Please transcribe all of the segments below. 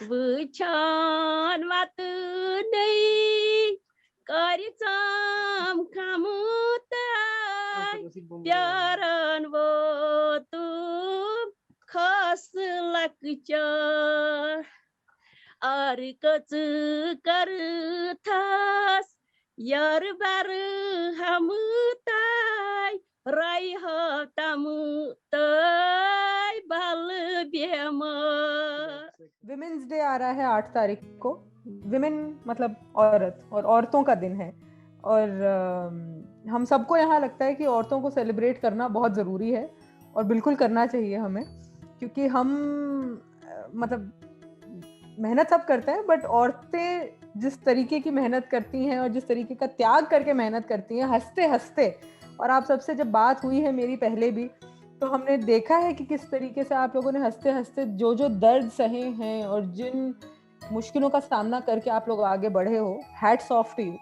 वचन वातनै करिचम खामुताय प्यारन वो तुम खस लकच अर्कच कर थास यार बार हामुताय राय हतामुताय बाल बेम विमेन्स डे आ रहा है 8 तारीख को। विमेन मतलब औरत, और औरतों का दिन है। और हम सबको यहाँ लगता है कि औरतों को सेलिब्रेट करना बहुत ज़रूरी है, और बिल्कुल करना चाहिए हमें, क्योंकि हम मतलब मेहनत सब करते हैं, बट औरतें जिस तरीके की मेहनत करती हैं और जिस तरीके का त्याग करके मेहनत करती हैं हंसते हंसते, और आप सबसे जब बात हुई है मेरी पहले भी, तो हमने देखा है कि किस तरीके से आप लोगों ने हंसते हंसते जो जो दर्द सहे हैं और जिन मुश्किलों का सामना करके आप लोग आगे बढ़े हो, हैट्स ऑफ टू यू।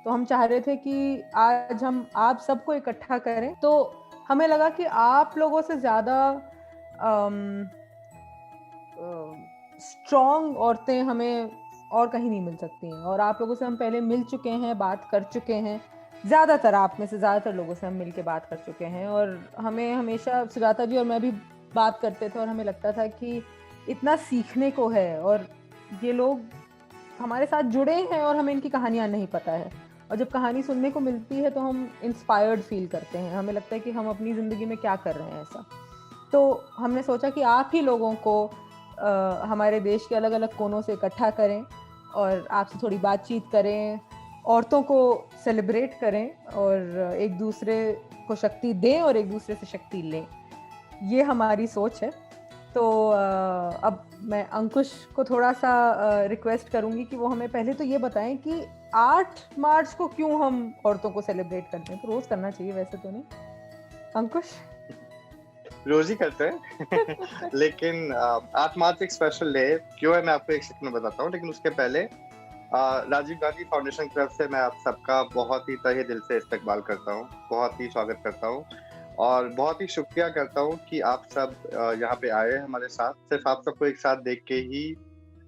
तो हम चाह रहे थे कि आज हम आप सबको इकट्ठा करें, तो हमें लगा कि आप लोगों से ज़्यादा स्ट्रॉन्ग औरतें हमें और कहीं नहीं मिल सकती हैं। और आप लोगों से हम पहले मिल चुके हैं, बात कर चुके हैं, ज़्यादातर आप में से ज़्यादातर लोगों से हम मिल के बात कर चुके हैं, और हमें हमेशा सुजाता जी और मैं भी बात करते थे और हमें लगता था कि इतना सीखने को है, और ये लोग हमारे साथ जुड़े हैं और हमें इनकी कहानियाँ नहीं पता है, और जब कहानी सुनने को मिलती है तो हम इंस्पायर्ड फील करते हैं, हमें लगता है कि हम अपनी ज़िंदगी में क्या कर रहे हैं ऐसा। तो हमने सोचा कि आप ही लोगों को हमारे देश के अलग अलग कोनों से इकट्ठा करें और आपसे थोड़ी बातचीत करें, औरतों को सेलिब्रेट करें और एक दूसरे को शक्ति दें और एक दूसरे से शक्ति लें। ये हमारी सोच है। तो अब मैं अंकुश को थोड़ा सा रिक्वेस्ट करूंगी कि वो हमें पहले तो ये बताएं कि 8 मार्च को क्यों हम औरतों को सेलिब्रेट करते हैं। तो रोज करना चाहिए वैसे तो नहीं, अंकुश? रोज ही करते हैं लेकिन 8 मार्च एक स्पेशल डे क्यों है मैं आपको एक सेकंड में बताता हूँ। लेकिन उसके पहले राजीव गांधी फाउंडेशन की तरफ से मैं आप सबका बहुत ही तहे दिल से इस्तकबाल करता हूँ, बहुत ही स्वागत करता हूँ और बहुत ही शुक्रिया करता हूँ कि आप सब यहाँ पे आए हमारे साथ। सिर्फ आप सबको एक साथ देख के ही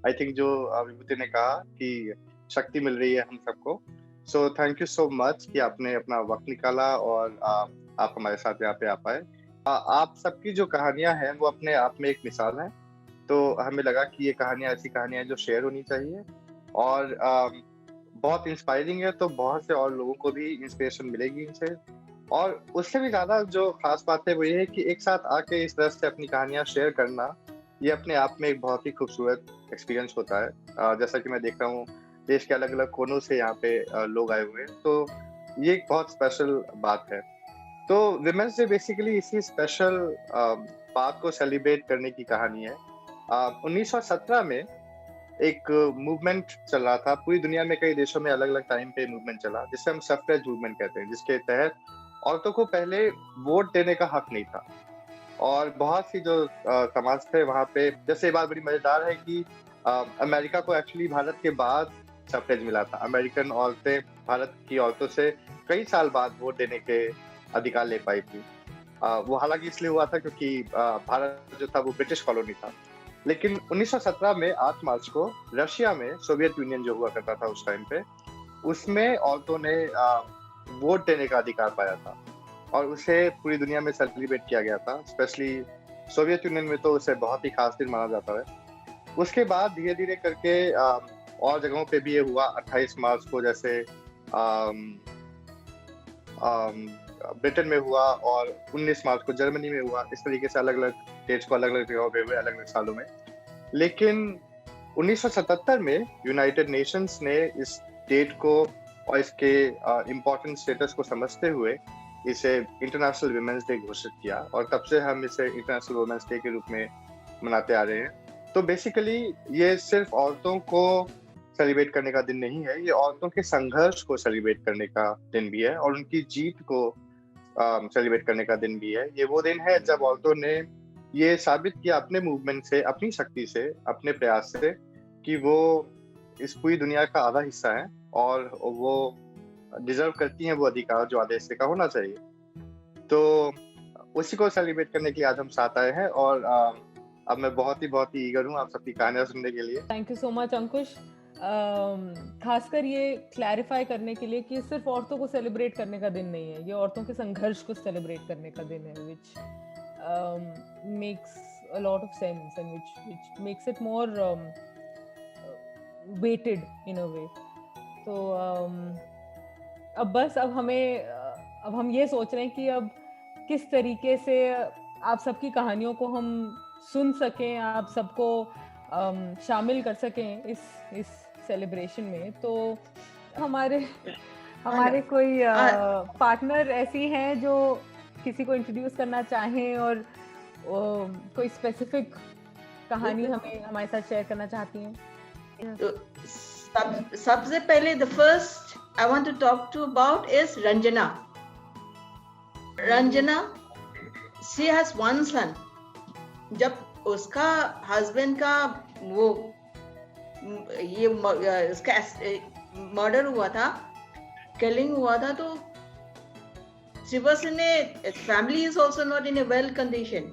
आई थिंक जो विभूति ने कहा कि शक्ति मिल रही है हम सबको। So thank you so much कि आपने अपना वक्त निकाला और आप हमारे साथ यहाँ पे आ पाए। आप सबकी जो कहानियां हैं वो अपने आप में एक मिसाल है, तो हमें लगा कि ये कहानियां ऐसी कहानियां जो शेयर होनी चाहिए और बहुत इंस्पायरिंग है, तो बहुत से और लोगों को भी इंस्पिरेशन मिलेगी इनसे। और उससे भी ज्यादा जो खास बात है वो ये है कि एक साथ आके इस तरह से अपनी कहानियां शेयर करना, ये अपने आप में एक बहुत ही खूबसूरत एक्सपीरियंस होता है। जैसा कि मैं देख रहा हूँ देश के अलग अलग कोनों से यहाँ पे लोग आए हुए हैं, तो ये एक बहुत स्पेशल बात है। तो विमेंस डे बेसिकली इसी स्पेशल बात को सेलिब्रेट करने की कहानी है। 1917 में एक मूवमेंट चल रहा था पूरी दुनिया में, कई देशों में अलग अलग टाइम पे मूवमेंट चला जिसे हम सफ्रेज मूवमेंट कहते हैं, जिसके तहत औरतों को पहले वोट देने का हक नहीं था। और बहुत सी जो समाज थे वहाँ पे, जैसे ये बात बड़ी मजेदार है कि अमेरिका को एक्चुअली भारत के बाद सफ्रेज मिला था। अमेरिकन औरतें भारत की औरतों से कई साल बाद वोट देने के अधिकार ले पाई थी। वो हालांकि इसलिए हुआ था क्योंकि भारत जो था वो ब्रिटिश कॉलोनी था। लेकिन 1917 में 8 मार्च को रशिया में, सोवियत यूनियन जो हुआ करता था उस टाइम पे, उसमें औरतों ने वोट देने का अधिकार पाया था और उसे पूरी दुनिया में सेलिब्रेट किया गया था। स्पेशली सोवियत यूनियन में तो उसे बहुत ही खास दिन माना जाता है। उसके बाद धीरे धीरे करके और जगहों पे भी ये हुआ। 28 मार्च को जैसे ब्रिटेन में हुआ और 19 मार्च को जर्मनी में हुआ। इस तरीके से अलग अलग डेट्स को अलग अलग जगहों पे हुए अलग अलग सालों में। लेकिन 1977 में यूनाइटेड नेशंस ने इस डेट को और इसके इम्पोर्टेंट स्टेटस को समझते हुए इसे इंटरनेशनल वुमेन्स डे घोषित किया और तब से हम इसे इंटरनेशनल वुमेन्स डे के रूप में मनाते आ रहे हैं। तो बेसिकली ये सिर्फ औरतों को सेलिब्रेट करने का दिन नहीं है, ये औरतों के संघर्ष को सेलिब्रेट करने का दिन भी है और उनकी जीत को सेलिब्रेट करने का दिन भी है। ये वो दिन है जब औरतों ने ये साबित किया अपने मूवमेंट से, अपनी शक्ति से, अपने प्रयास से कि वो इस पूरी दुनिया का आधा हिस्सा है और वो डिजर्व करती हैं वो अधिकार जो आधे हिस्से का होना चाहिए। तो उसी को सेलिब्रेट करने के लिए आज हम साथ आए हैं और अब मैं बहुत ही ईगर हूँ आप सबकी कहानियां सुनने के लिए। थैंक यू सो मच अंकुश। खासकर ये क्लैरिफाई करने के लिए कि सिर्फ औरतों को सेलिब्रेट करने का दिन नहीं है, ये औरतों के संघर्ष को सेलिब्रेट करने का दिन है, which makes a lot of sense and which makes it more weighted in a way. तो अब हम ये सोच रहे हैं कि अब किस तरीके से आप सबकी कहानियों को हम सुन सकें, आप सबको शामिल कर सकें इस सेलिब्रेशन में। तो हमारे कोई पार्टनर ऐसी हैं जो किसी को इंट्रोड्यूस करना चाहें और कोई स्पेसिफिक कहानी हमारे साथ शेयर करना चाहती हैं? तो सबसे पहले the first I want to talk to about is Ranjana. Ranjana, she has one son. जब उसका हस्बैंड का वो ये उसका मर्डर हुआ था, किलिंग हुआ था, तो she was in a family is also not in a well condition.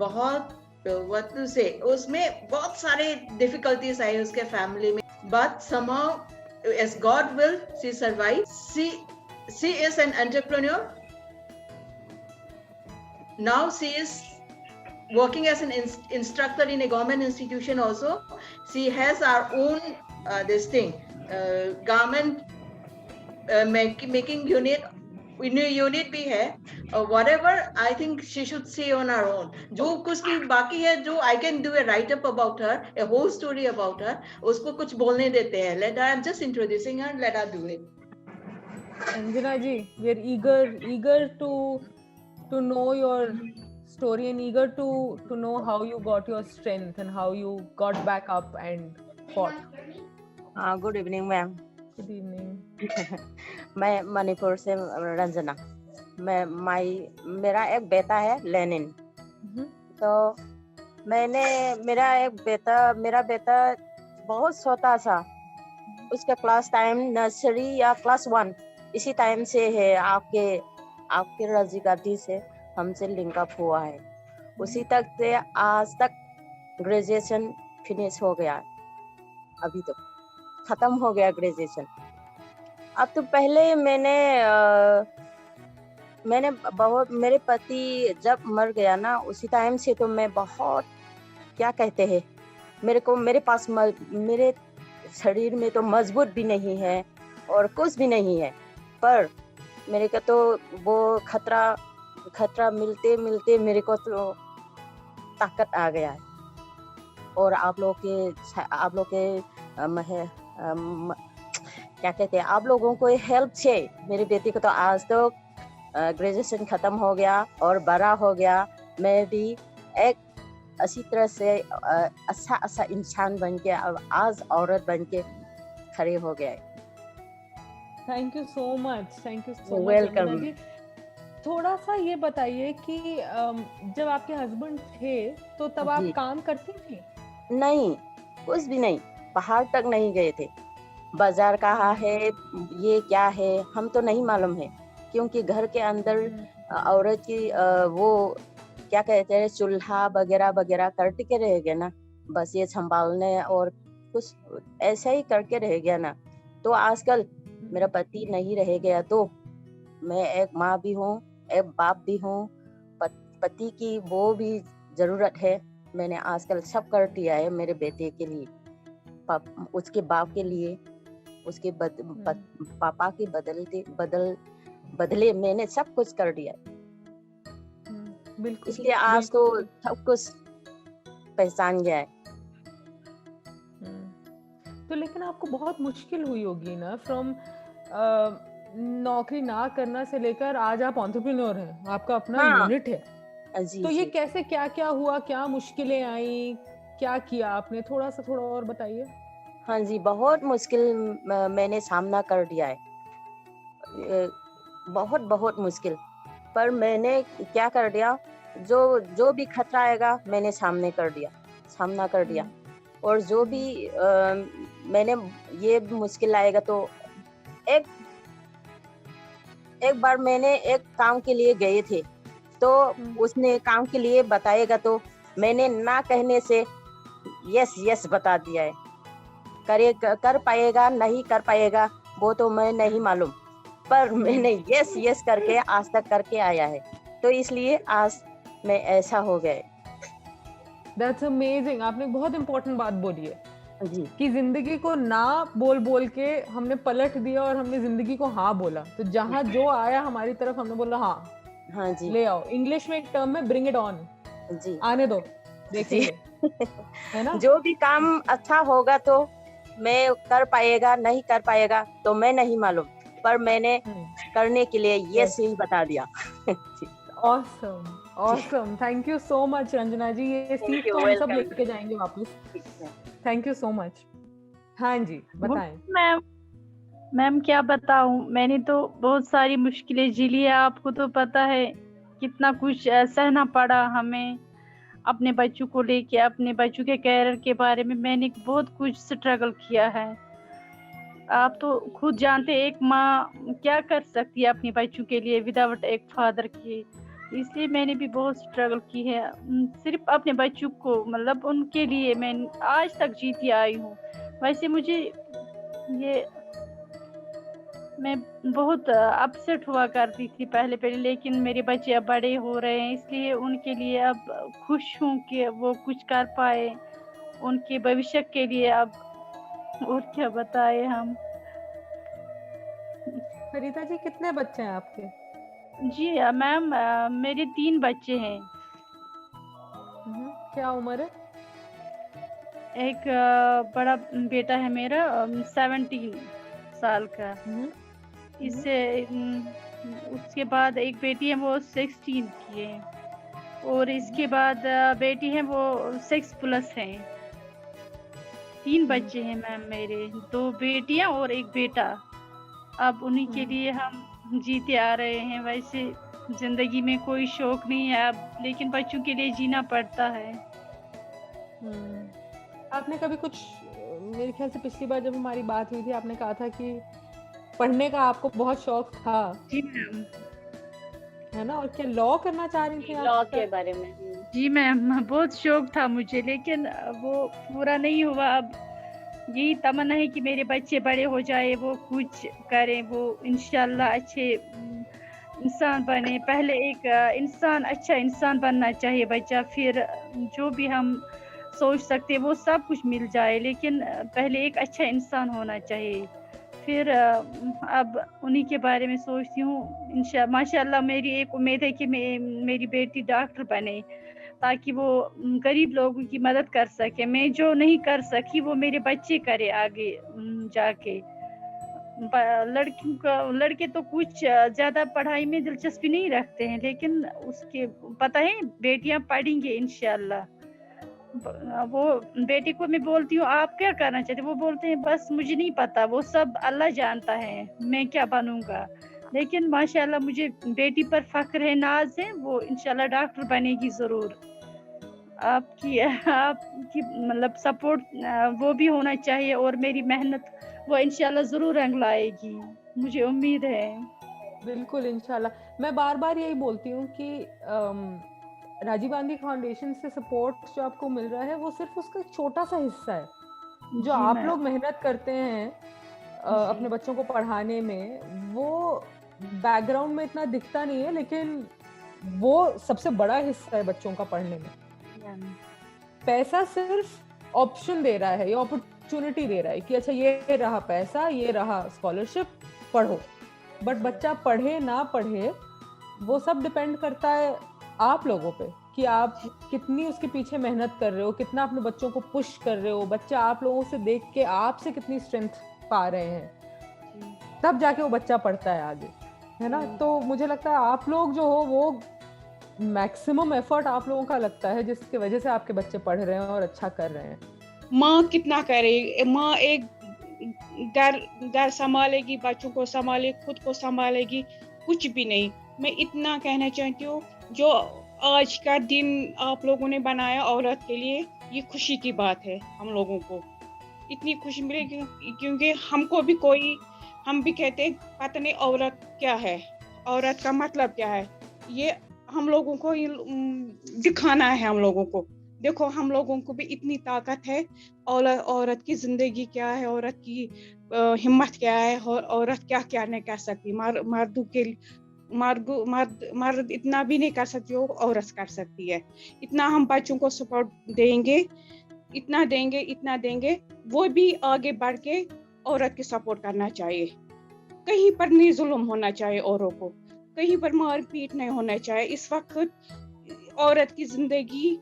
बहुत what to say, उसमें बहुत सारे difficulties आए उसके फैमिली में, but somehow as God will she survived. She is an entrepreneur. Now she is working as an instructor in a government institution also. She has her own garment making unit भी है. Whatever I think she should say on her own. जो कुछ की बाकी है, जो I can do a write up about her, a whole story about her, उसको कुछ बोलने देते हैं. Let her, I'm just introducing her, let her do it. Anjana ji, we are eager to know your story and eager to know how you got your strength and how you got back up and fought. Good evening, ma'am. Good evening. मैं मणिपुर से रंजना। मेरा एक बेटा है Lenin. तो मेरा बेटा बहुत छोटा सा, उसका क्लास टाइम नर्सरी या क्लास 1 इसी टाइम से है, आपके राजीगाती से हमसे लिंक अप हुआ है। उसी तक से आज तक ग्रेजुएशन फिनिश हो गया, अभी तो खत्म हो गया ग्रेजुएशन। अब तो पहले मैंने बहुत, मेरे पति जब मर गया ना, उसी टाइम से तो मैं बहुत, क्या कहते हैं, मेरे शरीर में तो मजबूत भी नहीं है और कुछ भी नहीं है, पर मेरे को तो वो खतरा मिलते मेरे को तो ताकत आ गया है। और आप लोग के क्या कहते हैं, आप लोगों को हेल्प से मेरे बेटे को तो आज तो ग्रेजुएशन खत्म हो गया और बड़ा हो गया। मैं भी एक अच्छी तरह से अच्छा इंसान बन के आज औरत बन के खड़े हो गया। Thank you so much. Welcome. थोड़ा सा ये बताइए कि जब आपके हस्बैंड थे तो तब आप काम करती थी? नहीं, कुछ भी नहीं, बाहर तक नहीं गए थे। बाजार कहाँ है, ये क्या है, हम तो नहीं मालूम है, क्योंकि घर के अंदर औरत की वो क्या कहते हैं, चूल्हा वगैरह करके के रह गया ना, बस ये संभालने और कुछ ऐसा ही करके रह गया ना। तो आजकल मेरा पति नहीं रह गया, तो मैं एक माँ भी हूँ, एक बाप भी हूँ। पति की वो भी जरूरत है। मैंने आजकल सब कर दिया है मेरे बेटे के लिए, उसके बाप के लिए, उसके पापा के बदले मैंने सब कुछ कर दिया। बिल्कुल, इसलिए आज तो सब कुछ पहचान गया है। तो लेकिन आपको बहुत मुश्किल हुई होगी ना, फ्रॉम नौकरी ना करना से लेकर आज आप एंटरप्रेन्योर हैं, आपका अपना यूनिट है। तो ये कैसे, क्या हुआ, क्या मुश्किलें आई, क्या किया आपने, थोड़ा और बताइए। हाँ जी, बहुत मुश्किल मैंने सामना कर दिया है, बहुत मुश्किल। पर मैंने क्या कर दिया, जो भी खतरा आएगा मैंने सामना कर दिया। और जो भी मैंने ये मुश्किल आएगा तो एक बार मैंने एक काम के लिए गए थे, तो उसने काम के लिए बताएगा तो मैंने ना कहने से यस यस बता दिया है। कर पाएगा नहीं कर पाएगा वो तो मैं नहीं मालूम, पर मैंने यस यस करके आज तक करके आया है, तो इसलिए आज मैं ऐसा हो गया है। That's amazing. आपने बहुत इंपॉर्टेंट बात बोली है जी कि जिंदगी को ना बोल बोल के हमने पलट दिया और हमने जिंदगी को हाँ बोला। तो जहाँ जो आया हमारी तरफ हमने बोला हाँ हाँ जी ले आओ। इंग्लिश में एक टर्म है ब्रिंग इट ऑन, जी आने दो देखेंगे, है ना? जो भी काम अच्छा होगा तो मैं कर पाएगा नहीं कर पाएगा तो मैं नहीं मालूम, पर मैंने करने के लिए यस ही बता दिया। Awesome awesome, thank you so much Ranjana ji. ये सीख तो हम सब लेके जाएंगे वापस। Thank you so much. हाँ जी बताएं। मैम क्या बताऊं, मैंने तो बहुत सारी मुश्किलें झेली है। आपको तो पता है कितना कुछ सहना पड़ा हमें अपने बच्चों को लेके, अपने बच्चों के कैरियर के बारे में मैंने बहुत कुछ स्ट्रगल किया है। आप तो खुद जानते हैं एक माँ क्या कर सकती है अपने बच्चों के लिए विदाउट एक फादर के। इसलिए मैंने भी बहुत स्ट्रगल की है सिर्फ अपने बच्चों को, मतलब उनके लिए मैं आज तक जीती आई हूँ। वैसे मुझे ये मैं बहुत अपसेट हुआ करती थी पहले पहले, लेकिन मेरे बच्चे अब बड़े हो रहे हैं इसलिए उनके लिए अब खुश हूँ कि वो कुछ कर पाए उनके भविष्य के लिए। अब और क्या बताए हम। सरिता जी कितने बच्चे हैं आपके? जी मैम मेरे 3 बच्चे हैं। क्या उम्र है? एक बड़ा बेटा है मेरा 17 साल का, इससे उसके बाद एक बेटी है वो 16 की है, और इसके बाद बेटी है वो 6+ है। 3 बच्चे हैं मैम मेरे, 2 बेटियां और एक बेटा। अब उन्हीं के लिए हम जीते आ रहे हैं। वैसे जिंदगी में कोई शौक नहीं है अब, लेकिन बच्चों के लिए जीना पड़ता है। आपने कभी कुछ, मेरे ख्याल से पिछली बार जब हमारी बात हुई थी आपने कहा था कि पढ़ने का आपको बहुत शौक था। जी मैम। है ना? और क्या लॉ करना चाह रही थी आप? लॉ के बारे में। जी मैम बहुत शौक था मुझे, लेकिन वो पूरा नहीं हुआ। अब यही तमन्ना है कि मेरे बच्चे बड़े हो जाए, वो कुछ करें, वो इंशाल्लाह अच्छे इंसान बने। पहले एक अच्छा इंसान बनना चाहिए बच्चा, फिर जो भी हम सोच सकते वो सब कुछ मिल जाए, लेकिन पहले एक अच्छा इंसान होना चाहिए। फिर अब उन्हीं के बारे में सोचती हूँ। माशाल्लाह मेरी एक उम्मीद है कि मेरी बेटी डॉक्टर बने, ताकि वो गरीब लोगों की मदद कर सके। मैं जो नहीं कर सकी वो मेरे बच्चे करे आगे जाके। लड़के तो कुछ ज्यादा पढ़ाई में दिलचस्पी नहीं रखते हैं, लेकिन उसके पता है बेटियां पढ़ेंगे इंशाल्लाह। वो बेटी को मैं बोलती हूँ आप क्या करना चाहते, वो बोलते हैं बस मुझे नहीं पता, वो सब अल्लाह जानता है मैं क्या बनूंगा। लेकिन माशाल्लाह मुझे बेटी पर फख्र है, नाज है, वो इंशाल्लाह डॉक्टर बनेगी जरूर। आपकी मतलब सपोर्ट वो भी होना चाहिए, और मेरी मेहनत वो इंशाल्लाह जरूर रंग लाएगी, मुझे उम्मीद है। बिल्कुल इंशाल्लाह। मैं बार बार यही बोलती हूँ कि राजीव गांधी फाउंडेशन से सपोर्ट जो आपको मिल रहा है वो सिर्फ उसका एक छोटा सा हिस्सा है। जो आप लोग मेहनत करते हैं अपने बच्चों को पढ़ाने में, वो बैकग्राउंड में इतना दिखता नहीं है, लेकिन वो सबसे बड़ा हिस्सा है बच्चों का पढ़ने में। पैसा सिर्फ ऑप्शन दे रहा है, ये अपॉर्चुनिटी दे रहा है कि अच्छा ये रहा पैसा, ये रहा स्कॉलरशिप, पढ़ो। बट बच्चा पढ़े ना पढ़े वो सब डिपेंड करता है आप लोगों पे, कि आप कितनी उसके पीछे मेहनत कर रहे हो, कितना अपने बच्चों को पुश कर रहे हो। बच्चा आप लोगों से देख के आपसे कितनी स्ट्रेंथ पा रहे हैं, तब जाके वो बच्चा पढ़ता है आगे, है ना? तो मुझे लगता है आप लोग जो हो वो मैक्सिमम एफर्ट आप लोगों का लगता है, जिसकी वजह से आपके बच्चे पढ़ रहे हैं और अच्छा कर रहे हैं। माँ कितना करे, माँ एक घर संभालेगी, बच्चों को संभाले, खुद को संभालेगी, कुछ भी नहीं। मैं इतना कहना चाहती हूँ, जो आज का दिन आप लोगों ने बनाया औरत के लिए, ये खुशी की बात है। हम लोगों को इतनी खुशी मिली क्योंकि हमको भी हम भी कहते हैं पता नहीं औरत क्या है, औरत का मतलब क्या है, ये हम लोगों को दिखाना है हम लोगों को। देखो हम लोगों को भी इतनी ताकत है, और औरत की जिंदगी क्या है, औरत की हिम्मत क्या है, और औरत क्या क्या नहीं कर सकती। मर्दों के मर्द इतना भी नहीं कर सकती, वो औरत कर सकती है। इतना हम बच्चों को सपोर्ट देंगे, इतना देंगे, वो भी आगे बढ़ के औरत की सपोर्ट करना चाहिए। कहीं पर नहीं जुल्म होना चाहिए औरों को, कहीं पर मारपीट नहीं होना चाहिए। इस वक्त औरत की जिंदगी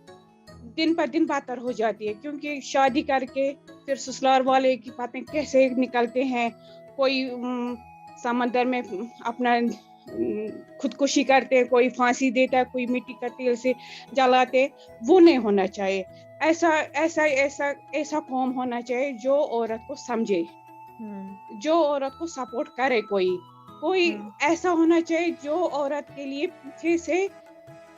दिन पर दिन बदतर हो जाती है, क्योंकि शादी करके फिर ससुराल वाले की पता नहीं कैसे निकलते हैं। कोई समंदर में अपना खुदकुशी करते हैं, कोई फांसी देता है, कोई मिट्टी का तेल से जलाते। वो नहीं होना चाहिए। ऐसा ऐसा ऐसा ऐसा कौम होना चाहिए जो औरत को समझे, जो औरत को सपोर्ट करे। कोई ऐसा होना चाहिए जो औरत के लिए पीछे से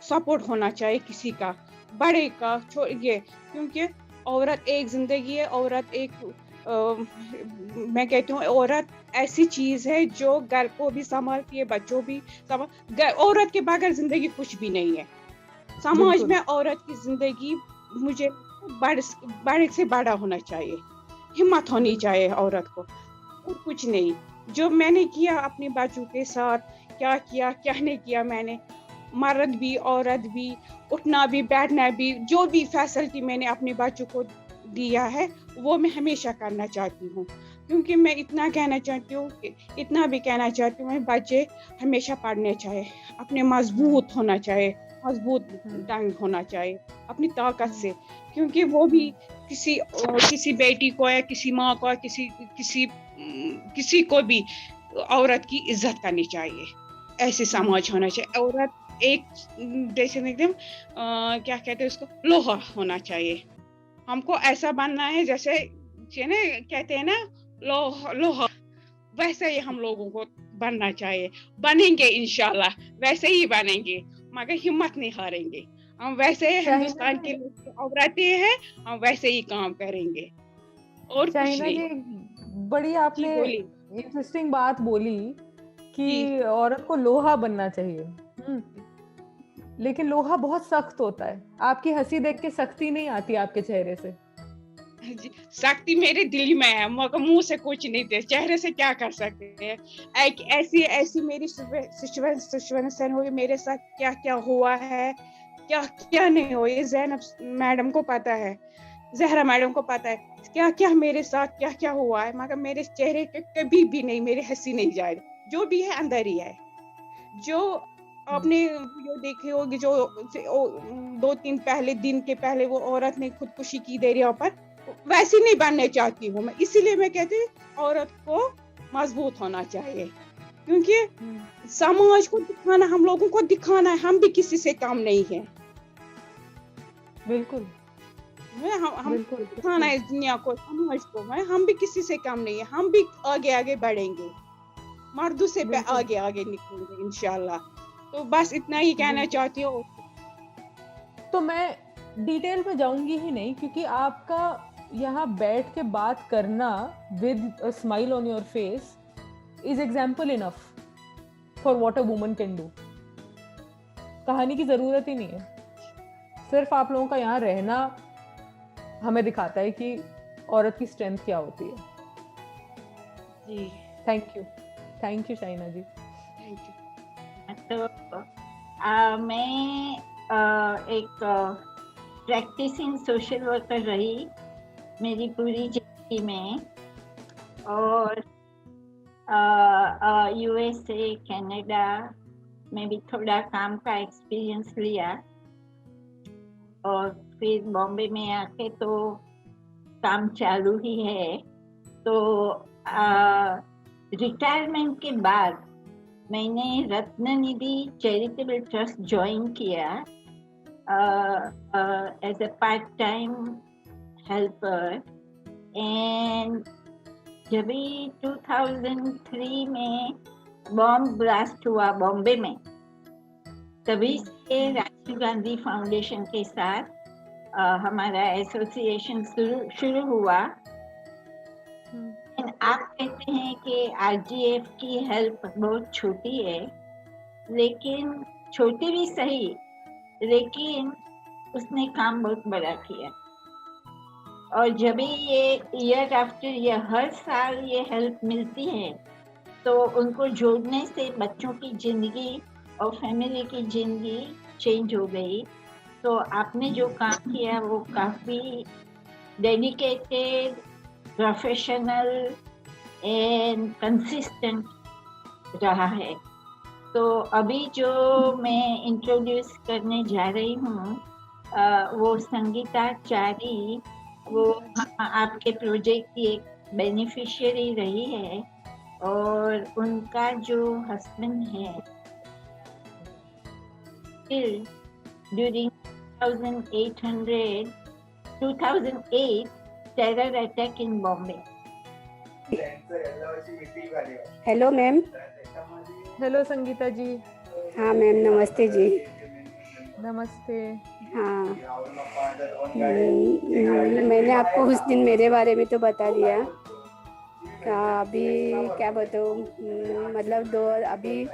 सपोर्ट होना चाहिए, किसी का, बड़े का, ये। क्योंकि औरत एक जिंदगी है, औरत एक मैं कहती हूँ औरत ऐसी चीज है जो घर को भी संभालती है, बच्चों भी औरत के बगैर जिंदगी कुछ भी नहीं है। समाज में औरत की जिंदगी मुझे बड़े से बड़ा होना चाहिए, हिम्मत होनी चाहिए औरत को, और कुछ नहीं। जो मैंने किया अपने बच्चों के साथ, क्या किया क्या नहीं किया मैंने, मर्द भी औरत भी, उठना भी बैठना भी, जो भी फैसिलिटी मैंने अपने बच्चों को दिया है वो मैं हमेशा करना चाहती हूँ। क्योंकि मैं इतना कहना चाहती हूँ, इतना भी कहना चाहती हूँ, बच्चे हमेशा पढ़ने चाहिए, अपने मजबूत होना चाहिए, मजबूत टांग होना चाहिए अपनी ताकत से। क्योंकि वो भी किसी बेटी को या किसी माँ को, किसी को भी औरत की इज्जत करनी चाहिए। ऐसे समाज होना चाहिए। औरत एक जैसे एकदम क्या कहते हैं उसको, लोहा होना चाहिए। हमको ऐसा बनना है जैसे कहते हैं ना लोहा, वैसे ही हम लोगों को बनना चाहिए। बनेंगे इंशाल्लाह, वैसे ही बनेंगे, मगर हिम्मत नहीं हारेंगे। हम वैसे हिंदुस्तान के औरतें हैं, हम वैसे ही काम करेंगे और कुछ नहीं। बड़ी आपने इंटरेस्टिंग बात बोली कि औरत को लोहा बनना चाहिए, लेकिन लोहा बहुत सख्त होता है। आपकी हंसी देख के सख्ती नहीं आती आपके चेहरे से। शक्ति मेरे दिल में है, मगर मुंह से कुछ नहीं दे, चेहरे से क्या कर सकते हैं। ऐसी मेरी सिचुएशन हुई, मेरे साथ क्या क्या हुआ है, क्या क्या नहीं हुआ, ये ज़ैनब मैडम को पता है, ज़हरा मैडम को पता है क्या क्या मेरे साथ क्या क्या हुआ है। मगर मेरे चेहरे पे कभी भी नहीं मेरी हंसी नहीं जाए, जो भी है अंदर ही है। जो आपने वीडियो देखी होगी, जो 2-3 दिन के पहले वो औरत ने खुदकुशी की दरिया पर, वैसी नहीं बनने चाहती हूँ मैं। इसीलिए मैं कहती हूँ औरत को मजबूत होना चाहिए, क्योंकि समाज को दिखाना, हम लोगों को दिखाना है हम भी किसी से कम नहीं है। बिल्कुल हम दिखाना है दुनिया को, समाज को, हम भी किसी से कम नहीं है। हम भी आगे आगे बढ़ेंगे, मर्दों से आगे आगे निकलेंगे इंशाल्लाह। तो बस इतना ही कहना चाहती हूँ। तो मैं डिटेल में जाऊंगी ही नहीं, क्योंकि आपका यहाँ बैठ के बात करना with a smile on your face is example enough for what a woman can do. कहानी की जरूरत ही नहीं है, सिर्फ आप लोगों का यहाँ रहना हमें दिखाता है कि औरत की स्ट्रेंथ क्या होती है। जी thank you Shaina ji. Thank you. तो मैं एक प्रैक्टिसिंग सोशल वर्कर रही मेरी पूरी जिंदगी में, और यूएसए कनाडा में भी थोड़ा काम का एक्सपीरियंस लिया, और फिर बॉम्बे में आके तो काम चालू ही है। तो रिटायरमेंट के बाद मैंने रत्ननिधि चैरिटेबल ट्रस्ट ज्वाइन किया as a part time helper. And जब 2003 में बॉम्ब ब्लास्ट हुआ बॉम्बे में, तभी से राजीव गांधी फाउंडेशन के साथ हमारा एसोसिएशन शुरू हुआ। आप कहते हैं कि आरजीएफ की हेल्प बहुत छोटी है, लेकिन छोटी भी सही, लेकिन उसने काम बहुत बड़ा किया। और जब भी ये ईयर आफ्टर ईयर हर साल ये हेल्प मिलती है तो उनको जोड़ने से बच्चों की जिंदगी और फैमिली की जिंदगी चेंज हो गई। तो आपने जो काम किया वो काफी डेडिकेटेड, प्रोफेशनल एंड कंसिस्टेंट रहा है। तो अभी जो मैं इंट्रोड्यूस करने जा रही हूँ वो संगीता चारी, वो आपके प्रोजेक्ट की एक बेनिफिशियरी रही है और उनका जो हस्बैंड है during 2008 terror attack in Bombay. Hello ma'am. Hello Sangeeta ji. हाँ मैम, नमस्ते जी। नमस्ते। हाँ, मैंने आपको उस दिन मेरे बारे में तो बता दिया। अभी क्या बताऊँ, मतलब अभी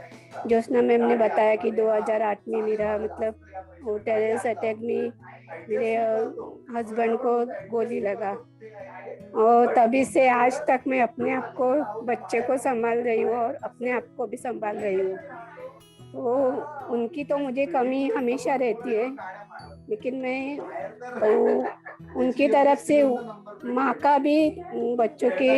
ज्योत्सना मैम ने बताया कि 2008 में मेरा मतलब वो टेररिस्ट अटैक में मेरे हस्बैंड को गोली लगा और तभी से आज तक मैं अपने आप को, बच्चे को संभाल रही हूँ और अपने आप को भी संभाल रही हूँ। तो उनकी तो मुझे कमी हमेशा रहती है, लेकिन मैं उनकी तरफ से माँ का भी बच्चों की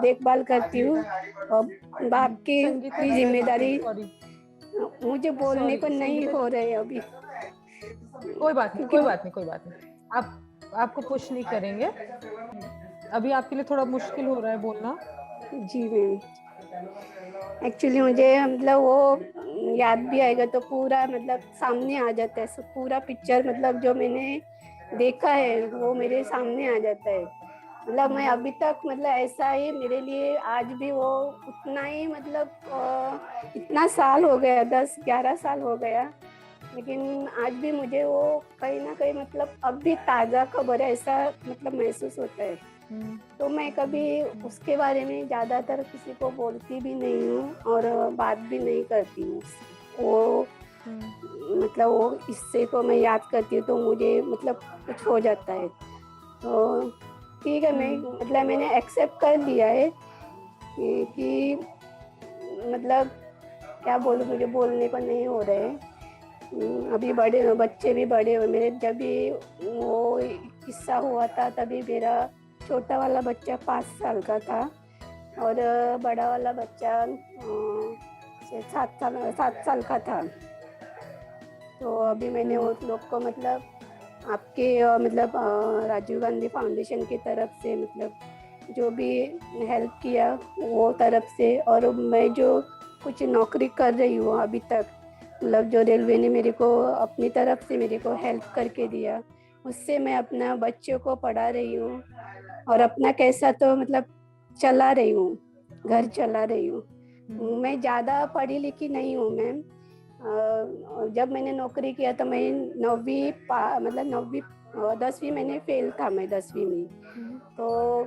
देखभाल करती हूँ और बाप की भी जिम्मेदारी मुझे बोलने को नहीं हो रहे अभी। कोई बात नहीं, कोई बात नहीं, कोई बात नहीं। आपको पुश नहीं करेंगे। अभी आपके लिए थोड़ा मुश्किल हो रहा है बोलना। जी मैम, एक्चुअली मुझे मतलब वो याद भी आएगा तो पूरा मतलब सामने आ जाता है, सब पूरा पिक्चर मतलब जो मैंने देखा है वो मेरे सामने आ जाता है। मतलब मैं अभी तक मतलब ऐसा ही मेरे लिए आज भी वो उतना ही मतलब इतना साल हो गया, 10-11 साल हो गया, लेकिन आज भी मुझे वो कहीं ना कहीं मतलब अब भी ताज़ा खबर है ऐसा मतलब महसूस होता है। तो मैं कभी उसके बारे में ज़्यादातर किसी को बोलती भी नहीं हूँ और बात भी नहीं करती हूँ। वो मतलब वो हिस्से को मैं याद करती हूँ तो मुझे मतलब कुछ हो जाता है। तो ठीक है, मैं मतलब मैंने एक्सेप्ट कर लिया है कि मतलब क्या बोलूँ, मुझे बोलने को नहीं हो रहे हैं। अभी बड़े बच्चे भी बड़े हुए मेरे, जब भी वो किस्सा हुआ था तभी मेरा छोटा वाला बच्चा 5 साल का था और बड़ा वाला बच्चा 7 साल का था। तो अभी मैंने उन लोग को मतलब आपके मतलब राजीव गांधी फाउंडेशन की तरफ से मतलब जो भी हेल्प किया वो तरफ से, और मैं जो कुछ नौकरी कर रही हूँ अभी तक, मतलब जो रेलवे ने मेरे को अपनी तरफ से मेरे को हेल्प करके दिया, उससे मैं अपना बच्चों को पढ़ा रही हूँ और अपना कैसा तो मतलब चला रही हूँ, घर चला रही हूँ। मैं ज़्यादा पढ़ी लिखी नहीं हूँ मैम। जब मैंने नौकरी किया तो मैं 10वीं मैंने फेल था मैं 10वीं में। तो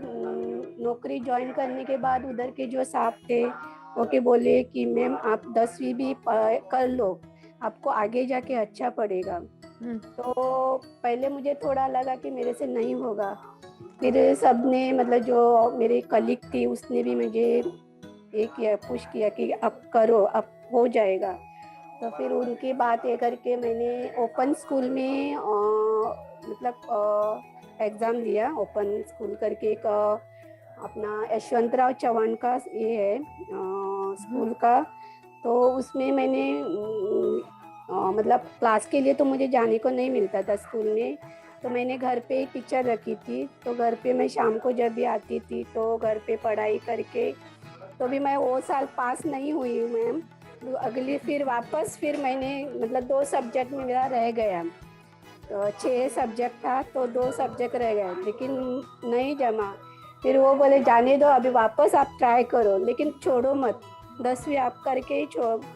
नौकरी ज्वाइन करने के बाद उधर के जो साहब थे वो के बोले कि मैम आप 10वीं भी कर लो, आपको आगे जाके अच्छा पड़ेगा। तो पहले मुझे थोड़ा लगा कि मेरे से नहीं होगा, फिर सबने मतलब जो मेरी कलीग थी उसने भी मुझे ये किया, पुश किया कि अब करो, अब हो जाएगा। तो फिर उनकी बात ये करके मैंने ओपन स्कूल में मतलब एग्ज़ाम दिया। ओपन स्कूल करके एक अपना यशवंतराव चौहान का ये है स्कूल का, तो उसमें मैंने मतलब क्लास के लिए तो मुझे जाने को नहीं मिलता था स्कूल में, तो मैंने घर पे ही टीचर रखी थी। तो घर पे मैं शाम को जब भी आती थी तो घर पे पढ़ाई करके, तो भी मैं वो साल पास नहीं हुई मैम। अगली फिर वापस फिर मैंने मतलब 2 सब्जेक्ट में मेरा रह गया, तो 6 सब्जेक्ट था तो 2 सब्जेक्ट रह गए, लेकिन नहीं जमा। फिर वो बोले जाने दो, अभी वापस आप ट्राई करो, लेकिन छोड़ो मत, 10वीं आप करके ही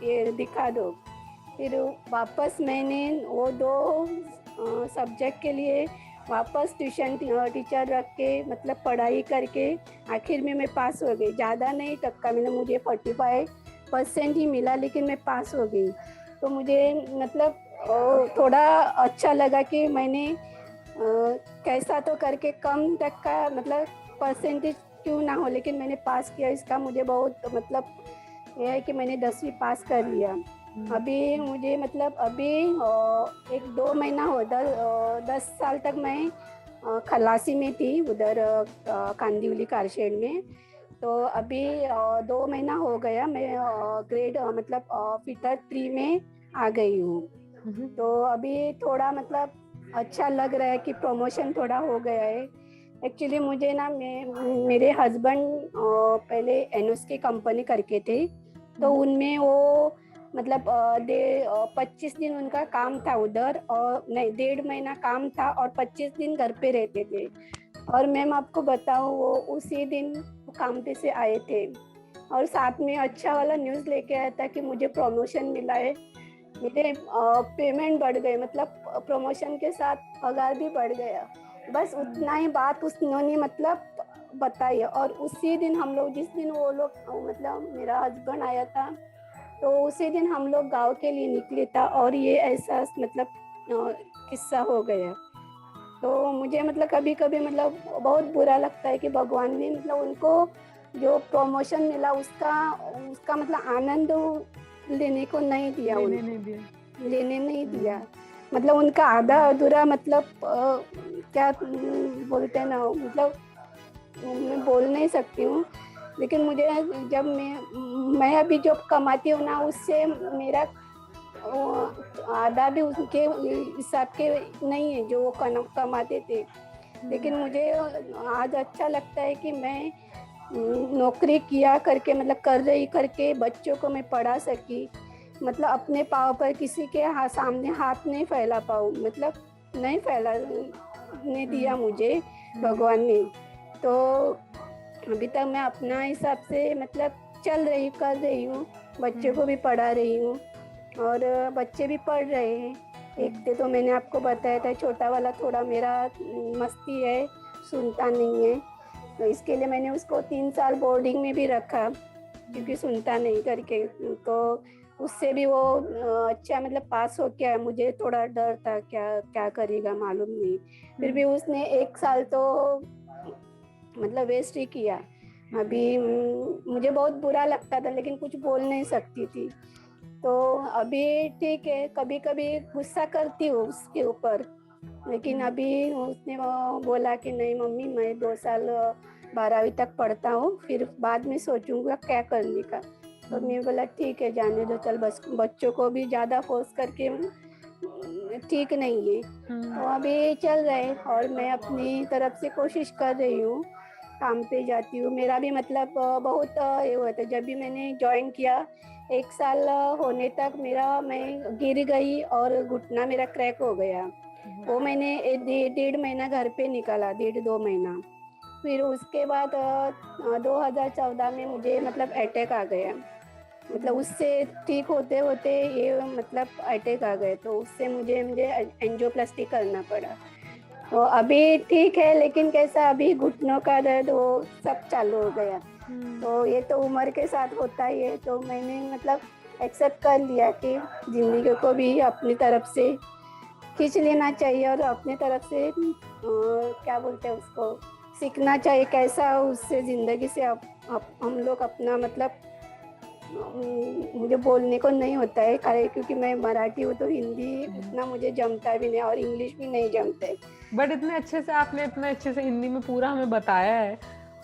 ये दिखा दो। फिर वापस मैंने वो 2 सब्जेक्ट के लिए वापस ट्यूशन टीचर रख के मतलब पढ़ाई करके आखिर में मैं पास हो गई। ज़्यादा नहीं टक्का मिला, मुझे 45% ही मिला, लेकिन मैं पास हो गई। तो मुझे मतलब थोड़ा अच्छा लगा कि मैंने कैसा तो करके कम तक का मतलब परसेंटेज क्यों ना हो लेकिन मैंने पास किया, इसका मुझे बहुत मतलब यह है कि मैंने 10वीं पास कर लिया। अभी मुझे मतलब अभी 1-2 महीना हो 10 साल तक मैं खलासी में थी उधर कांदिवली कारशेड में। तो अभी 2 महीना हो गया मैं ग्रेड मतलब फिटर 3 में आ गई हूँ। तो अभी थोड़ा मतलब अच्छा लग रहा है कि प्रमोशन थोड़ा हो गया है। एक्चुअली मुझे ना मेरे हस्बैंड पहले एनोस की कंपनी करके थे, तो उनमें वो मतलब 25 दिन उनका काम था उधर, और नहीं 1.5 महीना काम था और 25 दिन घर पे रहते थे। और मैम आपको बताऊँ वो उसी दिन काम पे से आए थे और साथ में अच्छा वाला न्यूज़ लेके आया था कि मुझे प्रमोशन मिला है। मेरे पेमेंट बढ़ गए, मतलब प्रमोशन के साथ पगार भी बढ़ गया। बस उतना ही बात उन्होंने मतलब बताई। और उसी दिन हम लोग जिस दिन वो लोग मतलब मेरा हस्बैंड आया था तो उसी दिन हम लोग गांव के लिए निकले था और ये ऐसा मतलब किस्सा हो गया। तो मुझे मतलब कभी कभी मतलब बहुत बुरा लगता है कि भगवान ने मतलब उनको जो प्रमोशन मिला उसका मतलब आनंद लेने को नहीं दिया, लेने नहीं दिया। मतलब उनका आधा अधूरा मतलब क्या बोलते हैं ना, मतलब मैं बोल नहीं सकती हूँ, लेकिन मुझे जब मैं अभी जो कमाती हूँ ना उससे मेरा आधा भी उनके हिसाब के नहीं है जो वो कमाते थे। लेकिन मुझे आज अच्छा लगता है कि मैं नौकरी किया करके मतलब कर रही करके बच्चों को मैं पढ़ा सकी, मतलब अपने पाँव पर किसी के सामने हाथ नहीं फैला पाऊँ, मतलब नहीं फैलाने दिया मुझे भगवान ने। तो अभी तक मैं अपना हिसाब से मतलब कर रही हूँ, बच्चों को भी पढ़ा रही हूँ और बच्चे भी पढ़ रहे हैं। एक तो मैंने आपको बताया था छोटा वाला थोड़ा मेरा मस्ती है, सुनता नहीं है, तो इसके लिए मैंने उसको 3 साल बोर्डिंग में भी रखा क्योंकि सुनता नहीं करके। तो उससे भी वो अच्छा मतलब पास हो गया। मुझे थोड़ा डर था क्या करेगा मालूम नहीं, फिर भी उसने 1 साल तो मतलब वेस्ट ही किया। अभी मुझे बहुत बुरा लगता था लेकिन कुछ बोल नहीं सकती थी। तो अभी ठीक है, कभी कभी गुस्सा करती हूँ उसके ऊपर, लेकिन अभी उसने बोला कि नहीं मम्मी मैं 2 साल 12वीं तक पढ़ता हूँ, फिर बाद में सोचूंगा क्या करने का। तो मैं बोला ठीक है जाने दो, चल बस बच्चों को भी ज़्यादा फोर्स करके ठीक नहीं है। तो अभी चल रहे और मैं अपनी तरफ से कोशिश कर रही हूँ, काम पे जाती हूँ। मेरा भी मतलब बहुत ये हुआ था जब भी मैंने ज्वाइन किया, 1 साल होने तक मैं गिर गई और घुटना मेरा क्रैक हो गया। वो मैंने 1.5 महीना घर पे निकाला, 1.5-2 महीना। फिर उसके बाद 2014 में मुझे मतलब अटैक आ गया, मतलब उससे ठीक होते होते ये मतलब अटैक आ गए, तो उससे मुझे एंजियोप्लास्टी करना पड़ा। तो अभी ठीक है, लेकिन कैसा अभी घुटनों का दर्द वो सब चालू हो गया। तो ये तो उम्र के साथ होता ही है। तो मैंने मतलब एक्सेप्ट कर लिया कि जिंदगी को भी अपनी तरफ से खींच लेना चाहिए और अपनी तरफ से क्या बोलते हैं उसको सीखना चाहिए कैसा उससे ज़िंदगी से हम लोग अपना मतलब मुझे बोलने को नहीं होता है क्योंकि मैं मराठी हूँ, तो हिंदी उतना मुझे जमता भी नहीं और इंग्लिश भी नहीं जमता है। बट इतने अच्छे से हिंदी में पूरा हमें बताया है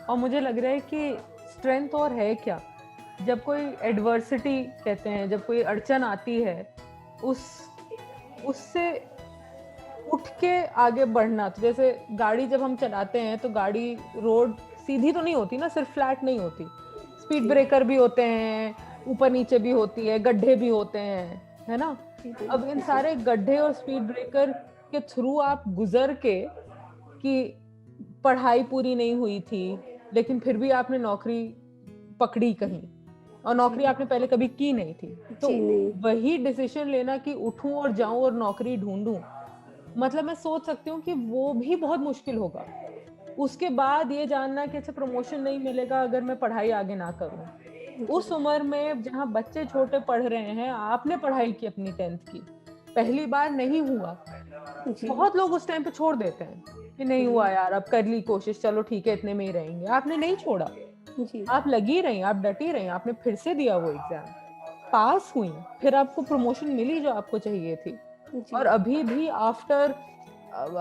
और मुझे लग रहा है कि स्ट्रेंथ और है क्या, जब कोई एडवर्सिटी कहते हैं, जब कोई अड़चन आती है उससे उठ के आगे बढ़ना। तो जैसे गाड़ी जब हम चलाते हैं तो गाड़ी रोड सीधी तो नहीं होती ना, सिर्फ फ्लैट नहीं होती, स्पीड ब्रेकर भी होते हैं, ऊपर नीचे भी होती है, गड्ढे भी होते हैं, है ना। अब इन सारे गड्ढे और स्पीड ब्रेकर के थ्रू आप गुजर के कि पढ़ाई पूरी नहीं हुई थी लेकिन फिर भी आपने नौकरी पकड़ी कहीं, और नौकरी आपने पहले कभी की नहीं थी, तो वही डिसीजन लेना कि उठूं और जाऊं और नौकरी ढूंढूं, मतलब मैं सोच सकती हूँ कि वो भी बहुत मुश्किल होगा। उसके बाद ये जानना कि अच्छा प्रमोशन नहीं मिलेगा अगर मैं पढ़ाई आगे ना करूं। उस उम्र में जहाँ बच्चे छोटे पढ़ रहे हैं, आपने पढ़ाई की अपनी 10th की, पहली बार नहीं हुआ, जी बहुत लोग उस टाइम पे छोड़ देते हैं कि नहीं हुआ यार, अब कर ली कोशिश, चलो ठीक है इतने में ही रहेंगे। आपने नहीं छोड़ा, जी आप लगी रही, आप डटी रही, आपने फिर से दिया वो एग्जाम, पास हुई, फिर आपको प्रमोशन मिली जो आपको चाहिए थी। जी और अभी भी आफ्टर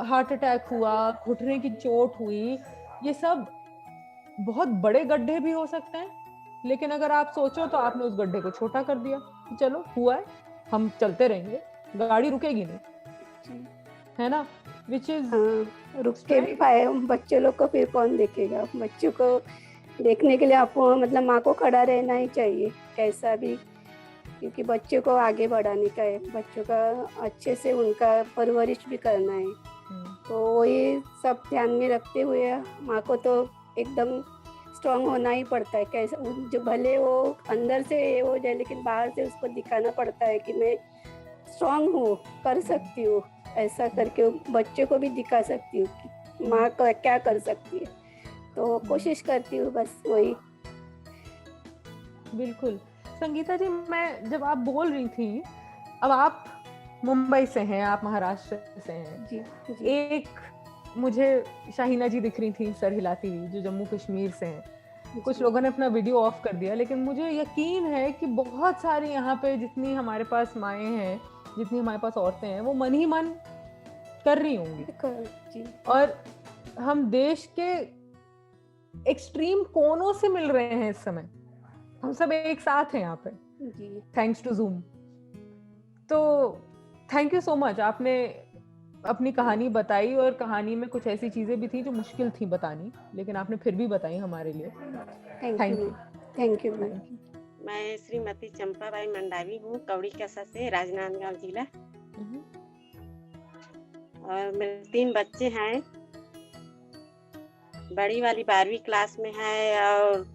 हार्ट अटैक हुआ, घुटने की चोट हुई, ये सब बहुत बड़े गड्ढे भी हो सकते हैं, लेकिन अगर आप सोचो तो आपने उस गड्ढे को छोटा कर दिया कि चलो हुआ है, हम चलते रहेंगे, गाड़ी रुकेगी नहीं, जी है ना? विच इज हाँ, रुक के भी पाए बच्चे लोग को फिर कौन देखेगा? बच्चों को देखने के लिए आपको मतलब माँ को खड़ा रहना ही चाहिए कैसा भी, क्योंकि बच्चों को आगे बढ़ाने का है, बच्चों का अच्छे से उनका परवरिश भी करना है। तो ये सब ध्यान में रखते हुए माँ को तो एकदम स्ट्रांग होना ही पड़ता है। कैसे जो भले वो अंदर से ये हो जाए, लेकिन बाहर से उसको दिखाना पड़ता है कि मैं स्ट्रांग हूँ, कर सकती हूँ, ऐसा करके बच्चे को भी दिखा सकती हूँ कि माँ क्या कर सकती है। तो कोशिश करती हूँ बस वही। बिल्कुल। संगीता जी, मैं जब आप बोल रही थी, अब आप मुंबई से हैं, आप महाराष्ट्र से हैं, जी जी एक मुझे शाहीना जी दिख रही थी सर हिलाती हुई, जो जम्मू कश्मीर से हैं। कुछ लोगों ने अपना वीडियो ऑफ कर दिया, लेकिन मुझे यकीन है कि बहुत सारी यहाँ पे जितनी हमारे पास माएँ हैं, जितनी हमारे पास औरतें हैं, वो मन ही मन कर रही होंगी। जी और हम देश के एक्सट्रीम कोनों से मिल रहे हैं इस समय, हम सब एक साथ हैं यहाँ पे, जी थैंक्स टू जूम। तो थैंक यू सो मच, आपने अपनी कहानी बताई, और कहानी में कुछ ऐसी चीजें भी थी जो मुश्किल थी बतानी, लेकिन आपने फिर भी बताई हमारे लिए। Thank you thank you. मैं श्रीमती चंपाबाई मंडावी हूँ, कौड़ी कसा से, राजनांदगांव जिला। और मेरे 3 बच्चे हैं, बड़ी वाली 12वीं क्लास में है और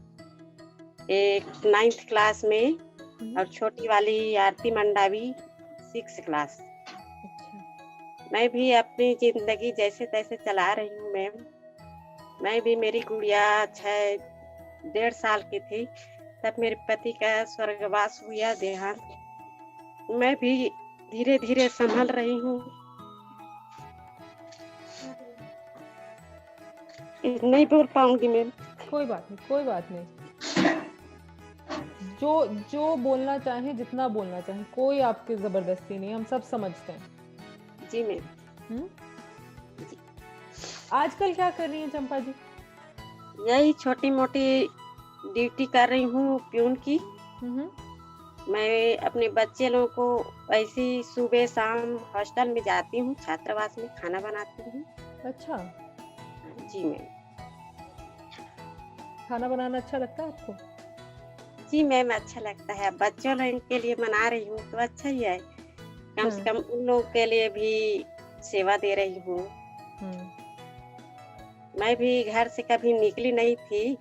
एक 9th क्लास में, और छोटी वाली आरती मंडावी 6th क्लास। मैं भी अपनी जिंदगी जैसे तैसे चला रही हूँ मैम। मैं भी, मेरी गुड़िया 1.5 साल की थी तब मेरे पति का स्वर्गवास हुआ, देहांत। मैं भी धीरे धीरे संभल रही हूँ। नहीं बोल पाऊंगी मैम। कोई बात नहीं, कोई बात नहीं। जो बोलना चाहे, जितना बोलना चाहे, कोई आपकी जबरदस्ती नहीं, हम सब समझते हैं। जी मैम। आजकल क्या कर रही हैं चंपा जी? यही छोटी मोटी ड्यूटी कर रही हूँ प्यून की। मैं अपने बच्चे लोगों को ऐसी सुबह शाम हॉस्टल में जाती हूँ, छात्रावास में खाना बनाती हूँ। अच्छा जी मैम। खाना बनाना अच्छा लगता है आपको? जी मैम, अच्छा लगता है। बच्चों लोगों के लिए बना रही हूँ तो अच्छा ही है, कम से कम उन लोगों के लिए भी सेवा दे रही हूँ। मैं भी घर से कभी निकली नहीं थी,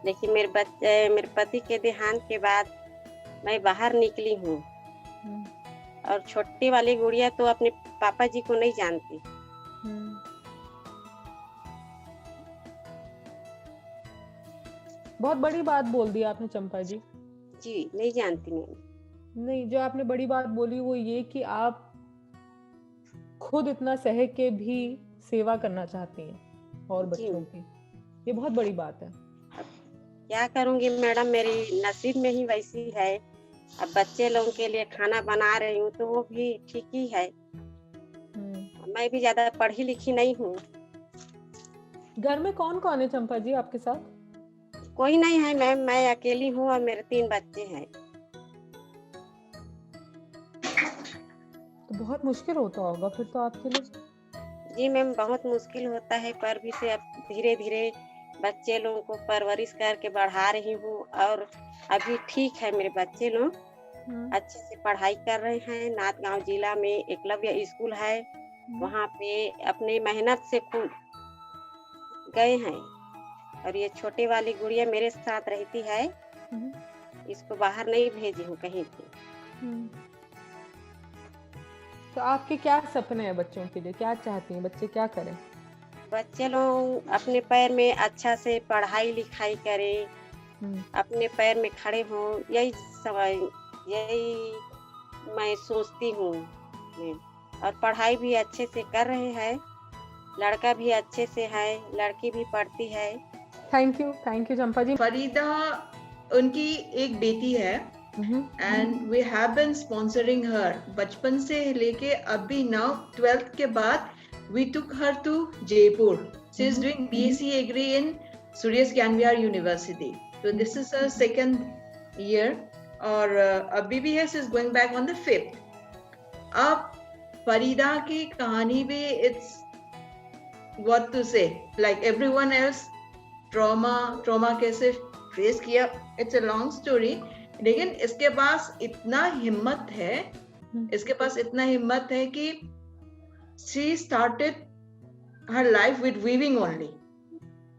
लेकिन मेरे पति के देहांत के बाद मैं बाहर निकली हूँ। और छोटी वाली गुड़िया तो अपने पापा जी को नहीं जानती। बहुत बड़ी बात बोल दी आपने चंपा जी। जी नहीं जानती मैम। नहीं, जो आपने बड़ी बात बोली वो ये कि आप खुद इतना सह के भी सेवा करना चाहती हैं और बच्चों की, ये बहुत बड़ी बात है। क्या करूंगी मैडम, मेरी नसीब में ही वैसी है। अब बच्चे लोगों के लिए खाना बना रही हूँ तो वो भी ठीक ही है। मैं भी ज्यादा पढ़ी लिखी नहीं हूँ। घर में कौन कौन है चंपा जी आपके साथ? कोई नहीं है मैम, मैं अकेली हूँ और मेरे 3 बच्चे हैं। तो बहुत मुश्किल होता होगा फिर तो आपके लिए। जी मैम, बहुत मुश्किल होता है, पर भी से अब धीरे धीरे बच्चे लोगों को परवरिश करके बढ़ा रही हूँ। और अभी ठीक है, मेरे बच्चे लोग अच्छे से पढ़ाई कर रहे हैं। नाथगांव जिला में एकलव्य स्कूल है, वहाँ पे अपने मेहनत से खूब गए हैं। और ये छोटे वाली गुड़िया मेरे साथ रहती है, इसको बाहर नहीं भेजी हूँ कहीं भी। तो आपके क्या सपने हैं बच्चों के लिए, क्या चाहती हैं बच्चे क्या करें? बच्चे लोग अपने पैर में अच्छा से पढ़ाई लिखाई करें, अपने पैर में खड़े हों, यही मैं सोचती हूँ। मैम, और पढ़ाई भी अच्छे से कर रहे हैं, लड़का भी अच्छे से है, लड़की भी पढ़ती है। Thank you Champa ji. फरीदा उनकी एक बेटी है and we have been sponsoring her बचपन से लेके अभी नाउ 12th के बाद we took her to Jaipur. She is doing BSc Agri in Suryas Gyan Vihar University, so this is her second year और अभी भी है, she is going back on the 5th। अब फरीदा की कहानी भी इट्स व्हाट टू से, लाइक एवरीवन एल्स, ट्रॉमा कैसे फेस किया, इट्स अ लॉन्ग स्टोरी, लेकिन इसके पास इतना हिम्मत है कि she started her life with weaving only.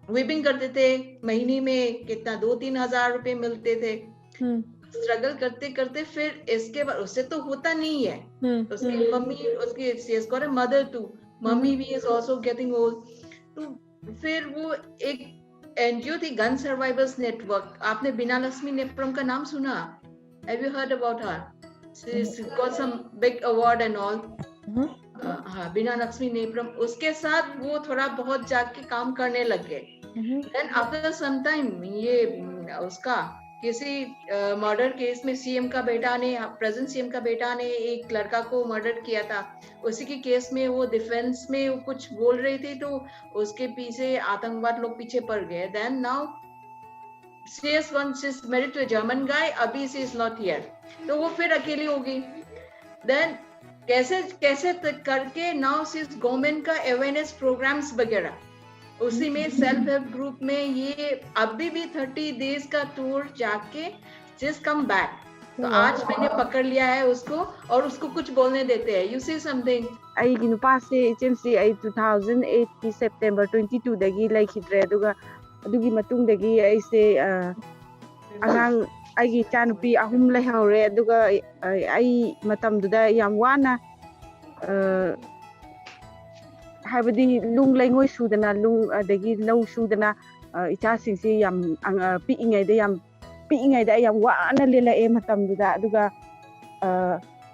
Weaving करते थे, महीने में कितना 2-3 हजार रुपए मिलते थे। स्ट्रगल करते करते फिर इसके बाद उससे तो होता नहीं है, उसकी मम्मी, उसकी she has got a mother too, mummy भी इज आल्सो गेटिंग ओल्ड। तो फिर वो एक एनजीओ थी, गन सर्वाइवर्स नेटवर्क, आपने बीना लक्ष्मी नेप्रम का नाम सुना? Have you heard about her? She got some big award and all. हाँ, बीना लक्ष्मी नेप्रम, उसके साथ वो थोड़ा बहुत जाके काम करने लग गए। देन आफ्टर सम टाइम ये उसका किसी मर्डर केस में सीएम का बेटा ने, प्रेजेंट सीएम का बेटा ने एक लड़का को मर्डर किया था, उसी के केस में वो डिफेंस में वो कुछ बोल रही थी, तो उसके पीछे आतंकवाद लोग पीछे पड़ गए। Then now she is married to a German guy, अभी शी इज नॉट हियर, तो वो फिर अकेली हो गई। देन कैसे करके नाउ शी इज गवर्नमेंट का अवेयरनेस प्रोग्राम्स वगैरह, उसी में सेल्फ हेल्प ग्रुप में ये अभी भी 30 डेज का टूर जाके जस्ट कम बैक। तो आज मैंने पकड़ लिया है उसको और उसको कुछ बोलने देते हैं। यू से समथिंग। ꯑꯩꯒꯤ ꯅꯨꯄꯥꯁꯦ ꯏꯆꯦꯝꯁꯤ ꯑꯩ 2008 ꯀꯤ ꯁꯦꯞꯇꯦꯝꯕꯔ 22 ꯗꯒꯤ ꯂꯩꯈꯤꯗ꯭ꯔꯦ, ꯑꯗꯨꯒ ꯑꯗꯨꯒꯤ ꯃꯇꯨꯡꯗꯒꯤ ꯑꯩꯁꯦ ꯑꯉꯥꯡ ꯑꯩꯒꯤ ꯏꯆꯥꯅꯨꯄꯤ 3 ꯂꯩꯍꯧꯔꯦ, ꯑꯗꯨꯒ ꯑꯩ ꯃꯇꯝꯗꯨꯗ ꯌꯥꯝ ꯋꯥꯅ ꯍꯥꯏꯕꯗꯤ ꯂꯨꯡ ꯂꯩꯉꯣꯏ ꯁꯨꯗꯅ ꯑꯗꯒꯤ ꯂꯧ ꯁꯨꯗꯅ ꯏꯆꯥꯁꯤꯡꯁꯤ ꯌꯥꯝ ꯄꯤꯛꯏꯉꯩꯗ ꯑꯩ ꯌꯥꯝ ꯋꯥꯅ ꯂꯦꯜꯂꯛꯑꯦ ꯃꯇꯝꯗꯨꯗ꯫ ꯑꯗꯨꯒ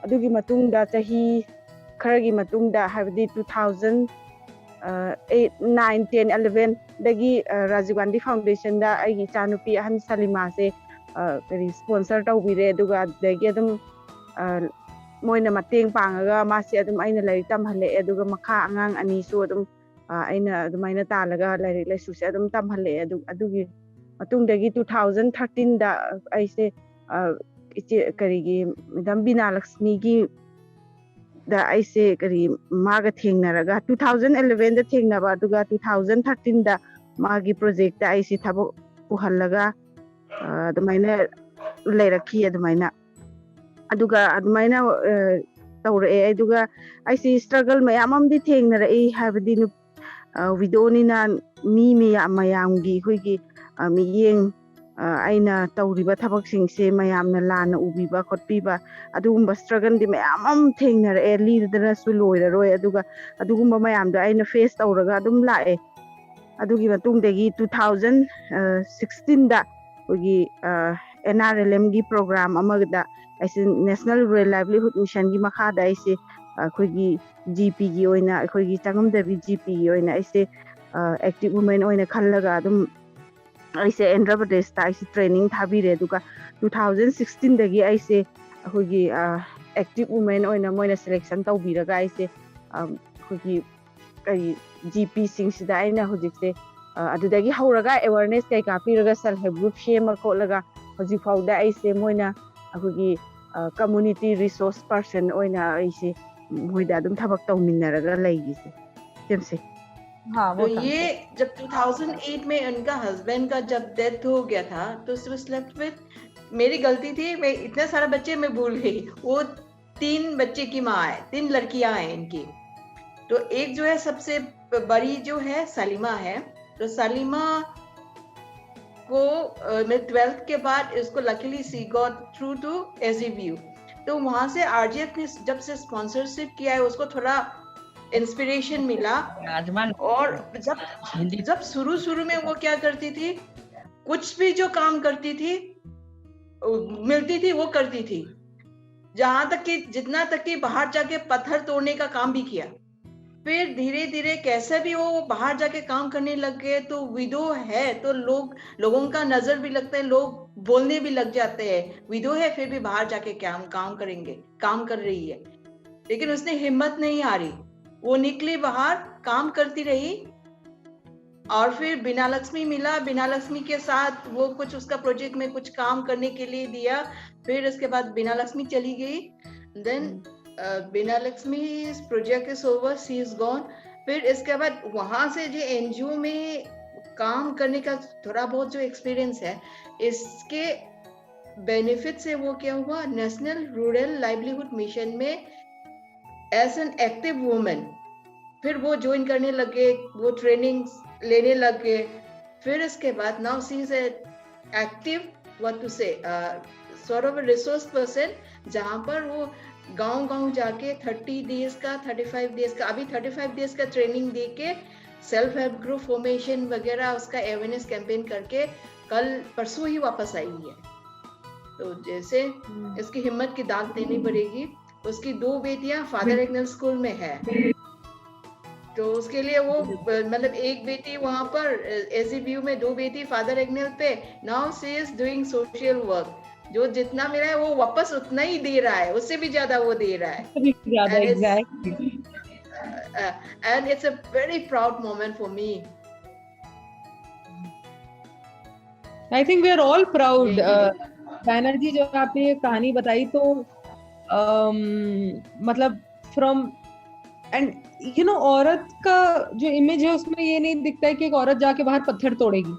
ꯑꯗꯨꯒꯤ ꯃꯇꯨꯡꯗ ꯆꯍꯤ ꯈꯔꯒꯤ ꯃꯇꯨꯡꯗ ꯍꯥꯏꯕꯗꯤ 2008, 9, 10, 11 ꯗꯒꯤ ꯔꯥꯖꯤꯕ ꯒꯥꯟꯙꯤ ꯐꯥꯎꯟꯗꯦꯁꯟꯗ ꯑꯩꯒꯤ ꯏꯆꯥꯅꯨꯄꯤ ꯑꯍꯟ ꯁꯂꯤꯃꯥꯁꯦ ꯀꯔꯤ ꯁ꯭ꯄꯣꯟꯁꯔ ꯇꯧꯕꯤꯔꯦ, ꯑꯗꯨꯒ ꯑꯗꯒꯤ ꯑꯗꯨꯝ ꯃꯣꯏꯅ ꯃꯇꯦꯡ ꯄꯥꯡꯉꯒ ꯃꯥꯁꯦ ꯑꯗꯨꯝ ꯑꯩꯅ ꯂꯥꯏꯔꯤꯛ ꯇꯝꯍꯜꯂꯛꯑꯦ, ꯑꯗꯨꯒ ꯃꯈꯥ ꯑꯉꯥꯡ ꯑꯅꯤꯁꯨ ꯑꯗꯨꯝ ꯑꯩꯅ ꯑꯗꯨꯃꯥꯏꯅ ꯇꯥꯜꯂꯒ ꯂꯥꯏꯔꯤꯛ ꯂꯥꯏꯁꯨꯁꯦ ꯑꯗꯨꯝ ꯇꯝꯍꯜꯂꯛꯑꯦ꯫ ꯑꯗꯨꯒꯤ ꯃꯇꯨꯡꯗꯒꯤ 2013ꯗ ꯑꯩꯁꯦ ꯏꯆꯦ ꯀꯔꯤꯒꯤ ꯃꯦꯗꯥꯝ ꯕꯤꯅꯥ ꯂꯛꯁꯃꯤꯒꯤ ꯗ ꯑꯩꯁꯦ ꯀꯔꯤ ꯃꯥꯒ ꯊꯦꯡꯅꯔꯒ 2011ꯗ ꯊꯦꯡꯅꯕ, ꯑꯗꯨꯒ 2013ꯗ ꯃꯥꯒꯤ ꯄ꯭ꯔꯣꯖꯦꯛꯇ ꯑꯩꯁꯦ ꯊꯕꯛ ꯄꯨꯍꯜꯂꯒ ꯑꯗꯨꯃꯥꯏꯅ ꯂꯩꯔꯛꯈꯤ ꯑꯗꯨꯃꯥꯏꯅ꯫ ꯑꯗꯨꯒ ꯑꯗꯨꯃꯥꯏꯅ ꯇꯧꯔꯛꯑꯦ, ꯑꯗꯨꯒ ꯑꯩꯁꯦ ꯁ꯭ꯇ꯭ꯔꯒꯜ ꯃꯌꯥꯝ ꯑꯃꯗꯤ ꯊꯦꯡꯅꯔꯛꯏ, ꯍꯥꯏꯕꯗꯤ ꯋꯤꯗꯣꯅꯤꯅ ꯃꯤ ꯃꯌꯥꯝꯒꯤ ꯑꯩꯈꯣꯏꯒꯤ ꯃꯤꯠꯌꯦꯡ, ꯑꯩꯅ ꯇꯧꯔꯤꯕ ꯊꯕꯛꯁꯤꯡꯁꯦ ꯃꯌꯥꯝꯅ ꯂꯥꯟꯅ ꯎꯕꯤꯕ ꯈꯣꯠꯄꯤꯕ, ꯑꯗꯨꯒꯨꯝꯕ ꯁ꯭ꯇ꯭ꯔꯒꯜꯗꯤ ꯃꯌꯥꯝ ꯑꯃ ꯊꯦꯡꯅꯔꯛꯑꯦ, ꯂꯤꯗꯅꯁꯨ ꯂꯣꯏꯔꯔꯣꯏ꯫ ꯑꯗꯨꯒ ꯑꯗꯨꯒꯨꯝꯕ ꯃꯌꯥꯝꯗꯣ ꯑꯩꯅ ꯐꯦꯁ ꯇꯧꯔꯒ ꯑꯗꯨꯝ ꯂꯥꯛꯑꯦ꯫ ꯑꯗꯨꯒꯤ ꯃꯇꯨꯡꯗꯒꯤ 2016ꯗ ꯑꯩꯈꯣꯏꯒꯤ NRLMꯒꯤ ꯄ꯭ꯔꯣꯒ꯭ꯔꯥꯝ ꯑꯃꯗ ꯑꯩꯁꯦ ꯅꯦꯁꯅꯦꯜ ꯔꯨꯔꯦꯜ ꯂꯥꯏꯚꯂꯤꯍꯨꯗ ꯃꯤꯁꯟꯒꯤ ꯃꯈꯥꯗ ꯑꯩꯁꯦ ꯑꯩꯈꯣꯏꯒꯤ GPꯒꯤ ꯑꯣꯏꯅ, ꯑꯩꯈꯣꯏꯒꯤ ꯆꯪꯉꯝꯗꯕꯤ GPꯒꯤ ꯑꯣꯏꯅ ꯑꯩꯁꯦ ꯑꯦꯛꯇꯤꯚ ꯋꯨꯃꯦꯟ ꯑꯣꯏꯅ ꯈꯜꯂꯒ ꯑꯗꯨꯝ ꯑꯩꯁꯦ ꯑꯦꯟꯗ꯭ꯔ ꯄ꯭ꯔꯗꯦꯁꯇ ꯑꯩꯁꯦ ꯇ꯭ꯔꯦꯅꯤꯡ ꯊꯥꯕꯤꯔꯦ꯫ ꯑꯗꯨꯒ 2016ꯗꯒꯤ ꯑꯩꯁꯦ ꯑꯩꯈꯣꯏꯒꯤ ꯑꯦꯛꯇꯤꯚ ꯋꯨꯃꯦꯟ ꯑꯣꯏꯅ ꯃꯣꯏꯅ ꯁꯦꯂꯦꯛꯁꯟ ꯇꯧꯕꯤꯔꯒ ꯑꯩꯁꯦ ꯑꯩꯈꯣꯏꯒꯤ ꯀꯔꯤ GPꯁꯤꯡꯁꯤꯗ ꯑꯩꯅ ꯍꯧꯖꯤꯛꯁꯦ ꯑꯗꯨꯗꯒꯤ ꯍꯧꯔꯒ ꯑꯦꯋꯥꯔꯅꯦꯁ ꯀꯩꯀꯥ ꯄꯤꯔꯒ ꯁꯦꯜꯐ ꯍꯦꯜꯞ ꯒ꯭ꯔꯨꯞ ꯁꯦꯝꯃ ꯈꯣꯠꯂꯒ ꯍꯧꯖꯤꯛ ꯐꯥꯎꯗ ꯑꯩꯁꯦ ꯃꯣꯏꯅ ꯑꯩꯈꯣꯏꯒꯤ कम्युनिटी रिसोर्स पर्सन होइना ऐसे मोइदा अदुम थबक तौमिन्नरगा लैगिसे जेमसे। हाँ, तो ये जब 2008 में उनका हस्बैंड का जब डेथ हो गया था तो शी वाज लेफ्ट विद, मेरी गलती थी, मैं इतने सारे बच्चे मैं भूल गई। वो 3 बच्चे की माँ है, 3 लड़कियां हैं इनकी। तो एक जो है सबसे बड़ी जो है सलीमा है, तो सलीमा को मैं 12th के बाद इसको luckily she got through to SEVU। तो वहां से RGF ने जब से स्पॉन्सरशिप किया है उसको थोड़ा इंस्पिरेशन मिला। और जब शुरू में वो क्या करती थी, कुछ भी जो काम करती थी मिलती थी वो करती थी। जहां तक कि जितना तक कि बाहर जाके पत्थर तोड़ने का काम भी किया। फिर धीरे धीरे कैसे भी वो बाहर जाके काम करने लग गए, तो विडो है तो लोगों का नजर भी लगता है, लोग बोलने भी लग जाते हैं विडो है फिर भी बाहर जाके काम करेंगे, काम कर रही है। लेकिन उसने हिम्मत नहीं हारी, वो निकली बाहर, काम करती रही। और फिर बीना लक्ष्मी मिला, बीना लक्ष्मी के साथ वो कुछ उसका प्रोजेक्ट में कुछ काम करने के लिए दिया। फिर उसके बाद बीना लक्ष्मी चली गई। Then Beena Lakshmi project is over, she is gone. फिर इसके बाद वहां से जो एनजीओ में काम करने का थोड़ा बहुत जो एक्सपीरियंस है, इसके बेनिफिट से वो क्या हुआ, नेशनल रूरल लाइवलीहुड मिशन में एज एन एक्टिव वुमेन फिर वो ज्वाइन करने लगे, वो ट्रेनिंग लेने लगे। फिर इसके बाद now she is active, what to say, sort of resource person, जहां पर वो गांव जाके 30 डेज का 35 डेज का, अभी 35 डेज का ट्रेनिंग दे के सेल्फ हेल्प ग्रुप फॉर्मेशन वगैरह उसका अवेयरनेस कैंपेन करके कल परसों ही वापस आई है। तो जैसे इसकी हिम्मत की दाद देनी पड़ेगी। उसकी 2 बेटियां फादर एग्नेल स्कूल में है, तो उसके लिए वो मतलब एक बेटी वहां पर एसीबीयू में, 2 बेटी फादर एग्नेल पे। Now she is doing social work, जो जितना मिला है वो वापस उतना ही दे रहा है, उससे भी ज्यादा वो दे रहा है। And it's a very proud moment for me. I think we are all proud. Banerjee, जब आपने ये कहानी बताई तो मतलब फ्रॉम एंड यू नो, औरत का जो इमेज है उसमें ये नहीं दिखता है कि एक औरत जाके बाहर पत्थर तोड़ेगी.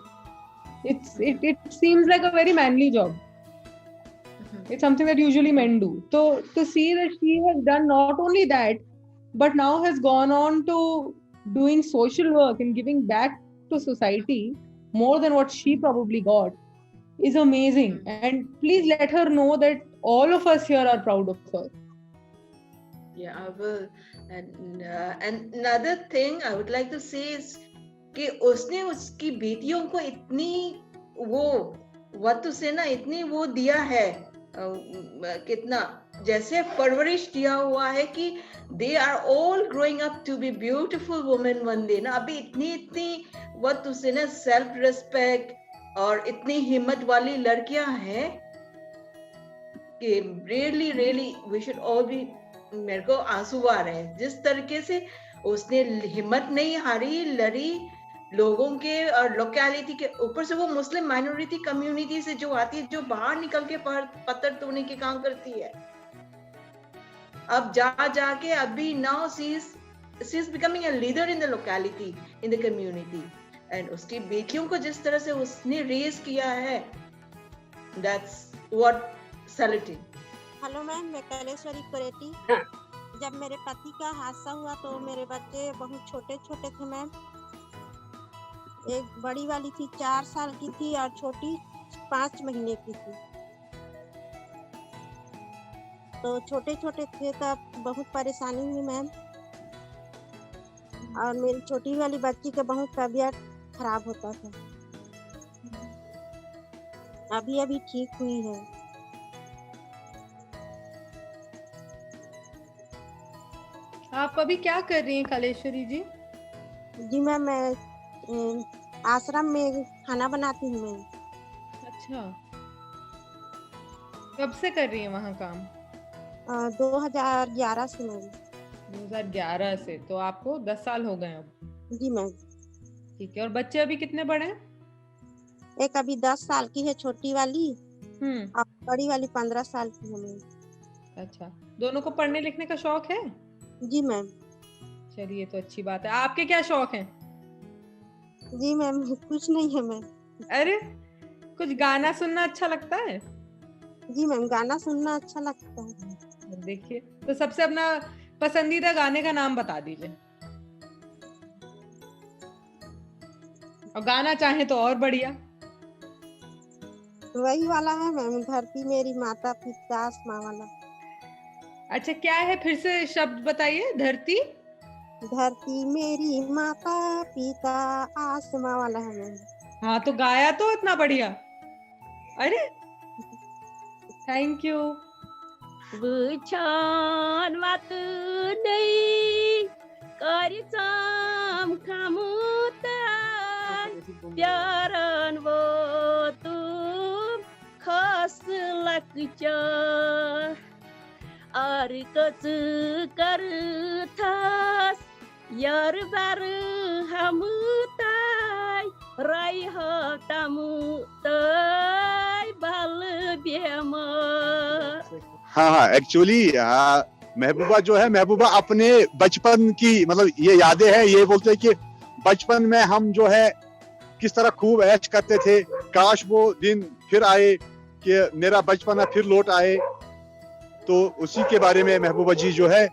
It seems like a very manly job. It's something that usually men do. So to see that she has done not only that, but now has gone on to doing social work and giving back to society more than what she probably got is amazing. And please let her know that all of us here are proud of her. Yeah, I will. And another thing I would like to say is कि उसने उसकी बेटियों को इतनी वो वक्त से ना इतनी वो दिया है, कितना जैसे परवरिश दिया हुआ है कि they are all growing up to be beautiful women one day ना। अभी इतनी वक्त से ना सेल्फ रिस्पेक्ट और इतनी हिम्मत वाली लड़कियां हैं कि really we should all be, मेरे को आंसू आ रहे हैं जिस तरीके से उसने हिम्मत नहीं हारी, लड़ी लोगों के और लोकेलिटी के ऊपर से। वो मुस्लिम माइनॉरिटी कम्युनिटी से जो आती है, जो बाहर निकल के पत्थर तोड़ने के काम करती है, अब जाके अभी now she is becoming a leader in the locality, in the community. And उसकी बेटियों को जिस तरह से उसने रेज किया है, that's what saluting. Hello ma'am, मैं कैलेश्वरी कोरेटी। जब मेरे पति का हादसा हुआ तो मेरे बच्चे बहुत छोटे छोटे थे मैम। एक बड़ी वाली थी 4 साल की थी और छोटी 5 महीने की थी। तो छोटे छोटे थे तब बहुत परेशानी हुई मैम। और मेरी छोटी वाली बच्ची का बहुत तबीयत खराब होता था। अभी ठीक हुई है। आप अभी क्या कर रही हैं कालेश्वरी जी? जी मैम, मैं आश्रम में खाना बनाती हूँ मैं। अच्छा, कब से कर रही हैं वहाँ काम? 2011 से मैम। 2011 से, तो आपको 10 साल हो गए अब? जी मैम। ठीक है। और बच्चे अभी कितने बड़े हैं? एक अभी 10 साल की है छोटी वाली, और बड़ी वाली 15 साल की है मैम। अच्छा, दोनों को पढ़ने लिखने का शौक है? जी मैम। चलिए, तो अच्छी बात है। आपके क्या शौक हैं? जी मैम, कुछ नहीं है मैम। अरे, कुछ गाना सुनना अच्छा लगता है? जी मैम, गाना सुनना अच्छा लगता है। देखिए, तो सबसे अपना पसंदीदा गाने का नाम बता दीजिए। और गाना चाहे तो और बढ़िया। वही वाला है मैम, धरती मेरी माता पिता आसमां वाला। अच्छा, क्या है? फिर से शब्द बताइए। धरती मेरी माता पिता आसमां वाला है मैम। हाँ, तो गाया तो इतना बढ़िया। अरे, thank you. Wuchan matu nei karicam kamutan Yaran votum khas lakcha Arikatsu karutas Yar baru hamutai Rai hatamu tai bal biama हाँ एक्चुअली महबूबा जो है, महबूबा अपने बचपन की मतलब ये यादें हैं, ये बोलते हैं कि बचपन में हम जो है किस तरह खूब ऐश करते थे, काश वो दिन फिर आए कि मेरा बचपन फिर लौट आए। तो उसी के बारे में महबूबा जी जो है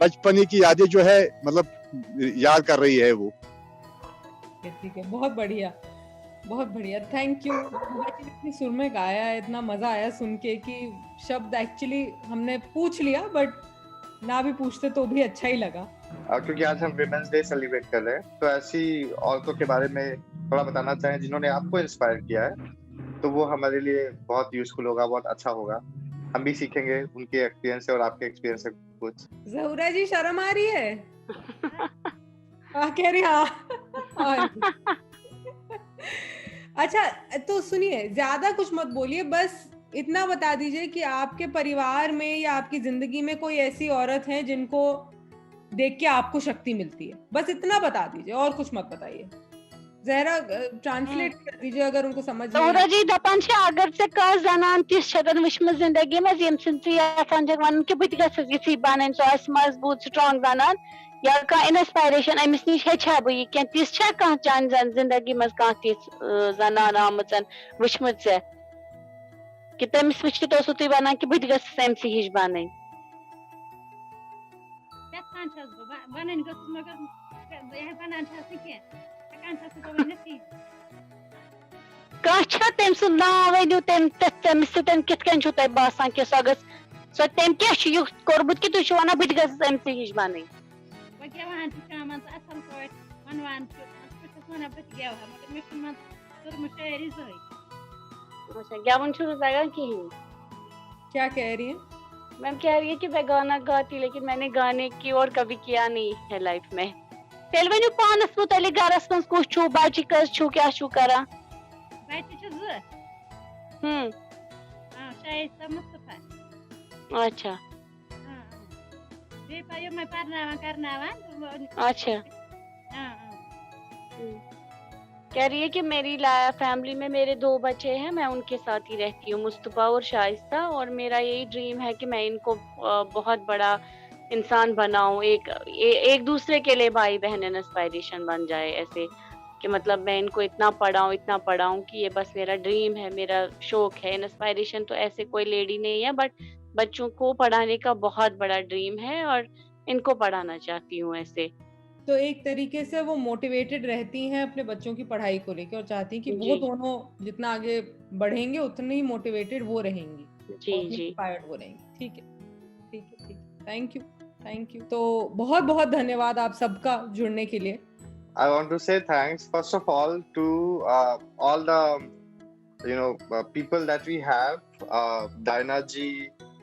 बचपन की यादें जो है मतलब याद कर रही है वो। ठीक है, बहुत बढ़िया, बहुत बढ़िया, थैंक यू। इतनी सुर में गाया है, इतना मजा आया सुन के कि शब्द एक्चुअली हमने पूछ लिया बट ना भी पूछते तो भी अच्छा ही लगा। क्योंकि आज हम विमेंस डे सेलिब्रेट कर रहे हैं, तो ऐसी औरतों के बारे में थोड़ा बताना चाहें जिन्होंने आपको इंस्पायर किया है, तो वो हमारे लिए बहुत यूजफुल होगा, बहुत अच्छा होगा। हम भी सीखेंगे उनके एक्सपीरियंस से और आपके एक्सपीरियंस से कुछ। ज़हूरा जी शर्म आ रही है? कह रही हाँ। अच्छा तो सुनिए, ज्यादा कुछ मत बोलिए, बस इतना बता दीजिए कि आपके परिवार में या आपकी जिंदगी में कोई ऐसी औरत है जिनको देख के आपको शक्ति मिलती है, बस इतना बता दीजिए और कुछ मत बताइए। जहरा ट्रांसलेट कर दीजिए अगर उनको समझ नहीं ज़हूरा जी दपन छ अगर से का जनान तिस छगन विश्व जिंदगी में यम सिंसिया वन के बत गई बनन सो आस मजबूत स्ट्रांग जनान या का इंस्पिरेशन अमिस निश हेछा बह क्या तिस छ कह चान जिंदगी में कह तिस जनान आमचन वुचमत से कि तमिस वुच तो सो तुम वन कि बत गमसी हिश बन कह तम सु नाव वन तमिस कित तुम बासान कि सो सो तम क्या युक्त कोर्मुत कि तुम वन बत गमसी हिश बन गेवन तगन कहीं। क्या कह रही है? मैम कह रही है कि मैं गाना गाती लेकिन मैंने गाने की और कभी किया नहीं है लाइफ में। तेल वनु पानस मुतलिक गरस मं कुछ छु बच्चे कस छु क्या छु करा? बच्चे छु ज हां शायद मुस्तफा। अच्छा बे पायो मैं करना अच्छा कह रही है कि मेरी फैमिली में मेरे 2 बच्चे हैं, मैं उनके साथ ही रहती हूँ, मुस्तफा और शाइस्ता, और मेरा यही ड्रीम है कि मैं इनको बहुत बड़ा इंसान बनाऊं, एक दूसरे के लिए भाई बहन इंस्पिरेशन बन जाए, ऐसे कि मतलब मैं इनको इतना पढ़ाऊं कि ये बस मेरा ड्रीम है, मेरा शौक है। इंस्पिरेशन तो ऐसे कोई लेडी नहीं है बट बच्चों को पढ़ाने का बहुत बड़ा ड्रीम है और इनको पढ़ाना चाहती हूँ ऐसे। तो एक तरीके से वो मोटिवेटेड रहती हैं अपने बच्चों की पढ़ाई को लेकर और चाहती हैं कि वो दोनों जितना आगे बढ़ेंगे उतने ही मोटिवेटेड वो रहेंगी, इंस्पायर्ड वो रहेंगी। ठीक है। Thank you. तो बहुत बहुत धन्यवाद आप सबका जुड़ने के लिए। I want to say thanks first of all to all the people that we have, Diana ji,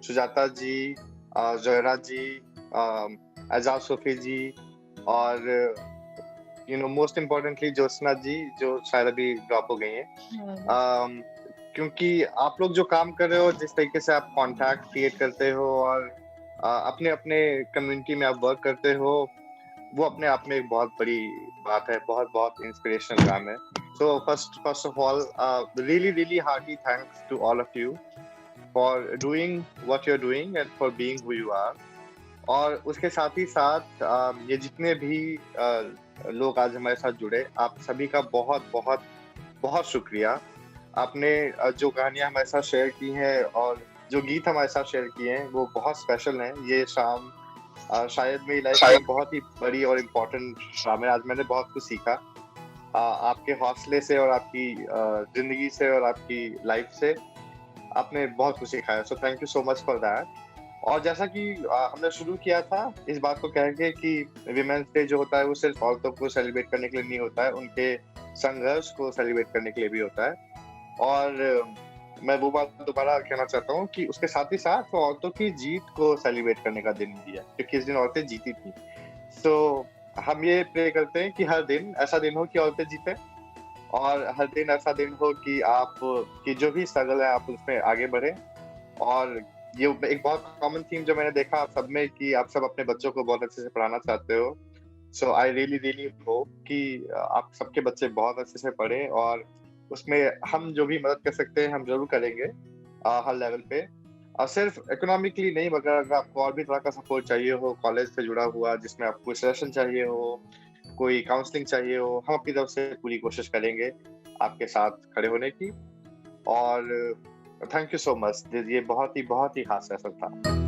Sujata ji, Zohra ji, Azaz Sofi ji, और मोस्ट इम्पोर्टेंटली ज्योत्सना जी जो शायद अभी ड्रॉप हो गई हैं, क्योंकि आप लोग जो काम कर रहे हो, जिस तरीके से आप कांटेक्ट क्रिएट करते हो और अपने अपने कम्युनिटी में आप वर्क करते हो, वो अपने आप में एक बहुत बड़ी बात है, बहुत बहुत इंस्पिरेशनल काम है। So first of all really hearty thanks to all of you for doing what you're doing and for being who you are। और उसके साथ ही साथ ये जितने भी लोग आज हमारे साथ जुड़े, आप सभी का बहुत बहुत बहुत शुक्रिया। आपने जो कहानियां हमारे साथ शेयर की हैं और जो गीत हमारे साथ शेयर किए हैं वो बहुत स्पेशल हैं। ये शाम शायद मेरी लाइफ में बहुत ही बड़ी और इम्पोर्टेंट शाम है। आज मैंने बहुत कुछ सीखा आपके हौसले से और आपकी जिंदगी से और आपकी लाइफ से। आपने बहुत कुछ सिखाया, so thank you so much for that. और जैसा कि हमने शुरू किया था इस बात को कह के कि विमेंस डे जो होता है वो सिर्फ औरतों को सेलिब्रेट करने के लिए नहीं होता है, उनके संघर्ष को सेलिब्रेट करने के लिए भी होता है। और मैं वो बात दोबारा कहना चाहता हूँ कि उसके साथ ही साथ वो औरतों की जीत को सेलिब्रेट करने का दिन भी है, क्योंकि इस दिन औरतें जीती थी। सो हम ये प्रे करते हैं कि हर दिन ऐसा दिन हो कि औरतें जीते, और हर दिन ऐसा दिन हो कि आप की जो भी स्ट्रगल है आप उसमें आगे बढ़े। और ये एक बहुत कॉमन थीम जो मैंने देखा आप सब में, कि आप सब अपने बच्चों को बहुत अच्छे से पढ़ाना चाहते हो। सो आई रियली होप कि आप सबके बच्चे बहुत अच्छे से पढ़े, और उसमें हम जो भी मदद कर सकते हैं हम जरूर करेंगे हर लेवल पे। सिर्फ इकोनॉमिकली नहीं, मगर अगर आपको और भी तरह का सपोर्ट चाहिए हो कॉलेज से जुड़ा हुआ, जिसमें आपको सेशन चाहिए हो, कोई काउंसलिंग चाहिए हो, हम अपनी तरफ से पूरी कोशिश करेंगे आपके साथ खड़े होने की। और थैंक यू सो मच, ये बहुत ही हास्य था।